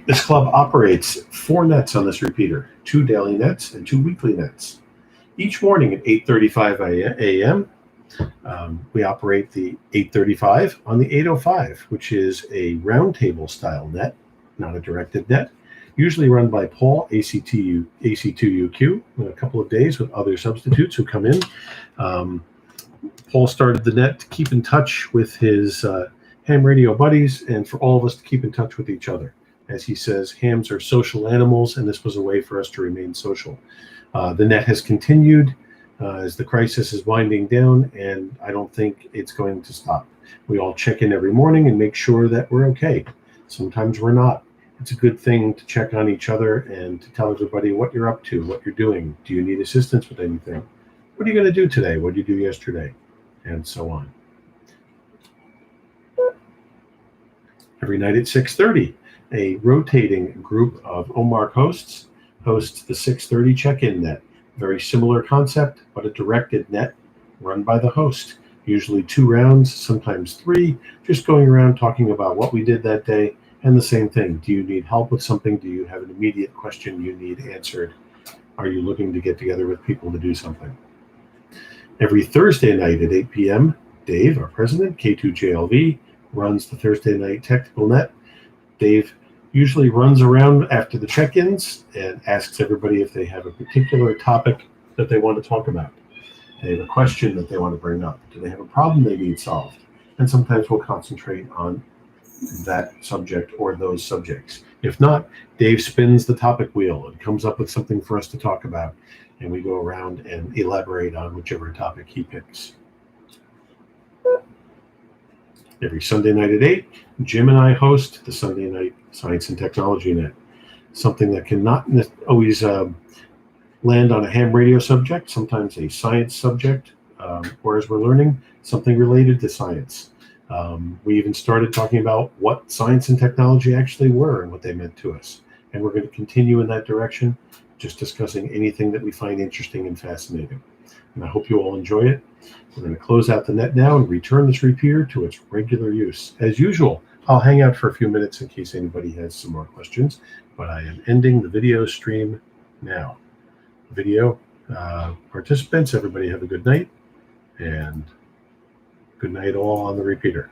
A: This club operates 4 nets on this repeater, 2 daily nets and 2 weekly nets. Each morning at 8:35 a.m., we operate the 835 on the 805, which is a roundtable style net, not a directed net, usually run by Paul, AC2UQ, in a couple of days with other substitutes who come in. Paul started the net to keep in touch with his ham radio buddies and for all of us to keep in touch with each other. As he says, hams are social animals, and this was a way for us to remain social. The net has continued as the crisis is winding down, and I don't think it's going to stop. We all check in every morning and make sure that we're okay. Sometimes we're not. It's a good thing to check on each other and to tell everybody what you're up to, what you're doing. Do you need assistance with anything? What are you going to do today? What did you do yesterday? And so on. Every night at 6:30, a rotating group of Omarc hosts hosts the 6:30 check-in net. Very similar concept, but a directed net run by the host. Usually 2 rounds, sometimes 3, just going around talking about what we did that day. And the same thing. Do you need help with something? Do you have an immediate question you need answered? Are you looking to get together with people to do something? Every Thursday night at 8 p.m., Dave, our president, K2JLV, runs the Thursday night technical net. Dave usually runs around after the check-ins and asks everybody if they have a particular topic that they want to talk about. They have a question that they want to bring up. Do they have a problem they need solved? And sometimes we'll concentrate on that subject or those subjects. If not, Dave spins the topic wheel and comes up with something for us to talk about, and we go around and elaborate on whichever topic he picks. Every Sunday night at 8, Jim and I host the Sunday Night Science and Technology Net, something that cannot always land on a ham radio subject, sometimes a science subject, or as we're learning, something related to science. We even started talking about what science and technology actually were and what they meant to us. And we're going to continue in that direction, just discussing anything that we find interesting and fascinating. And I hope you all enjoy it. We're going to close out the net now and return this repeater to its regular use. As usual, I'll hang out for a few minutes in case anybody has some more questions, but I am ending the video stream now. Video participants, everybody have a good night, and good night all on the repeater.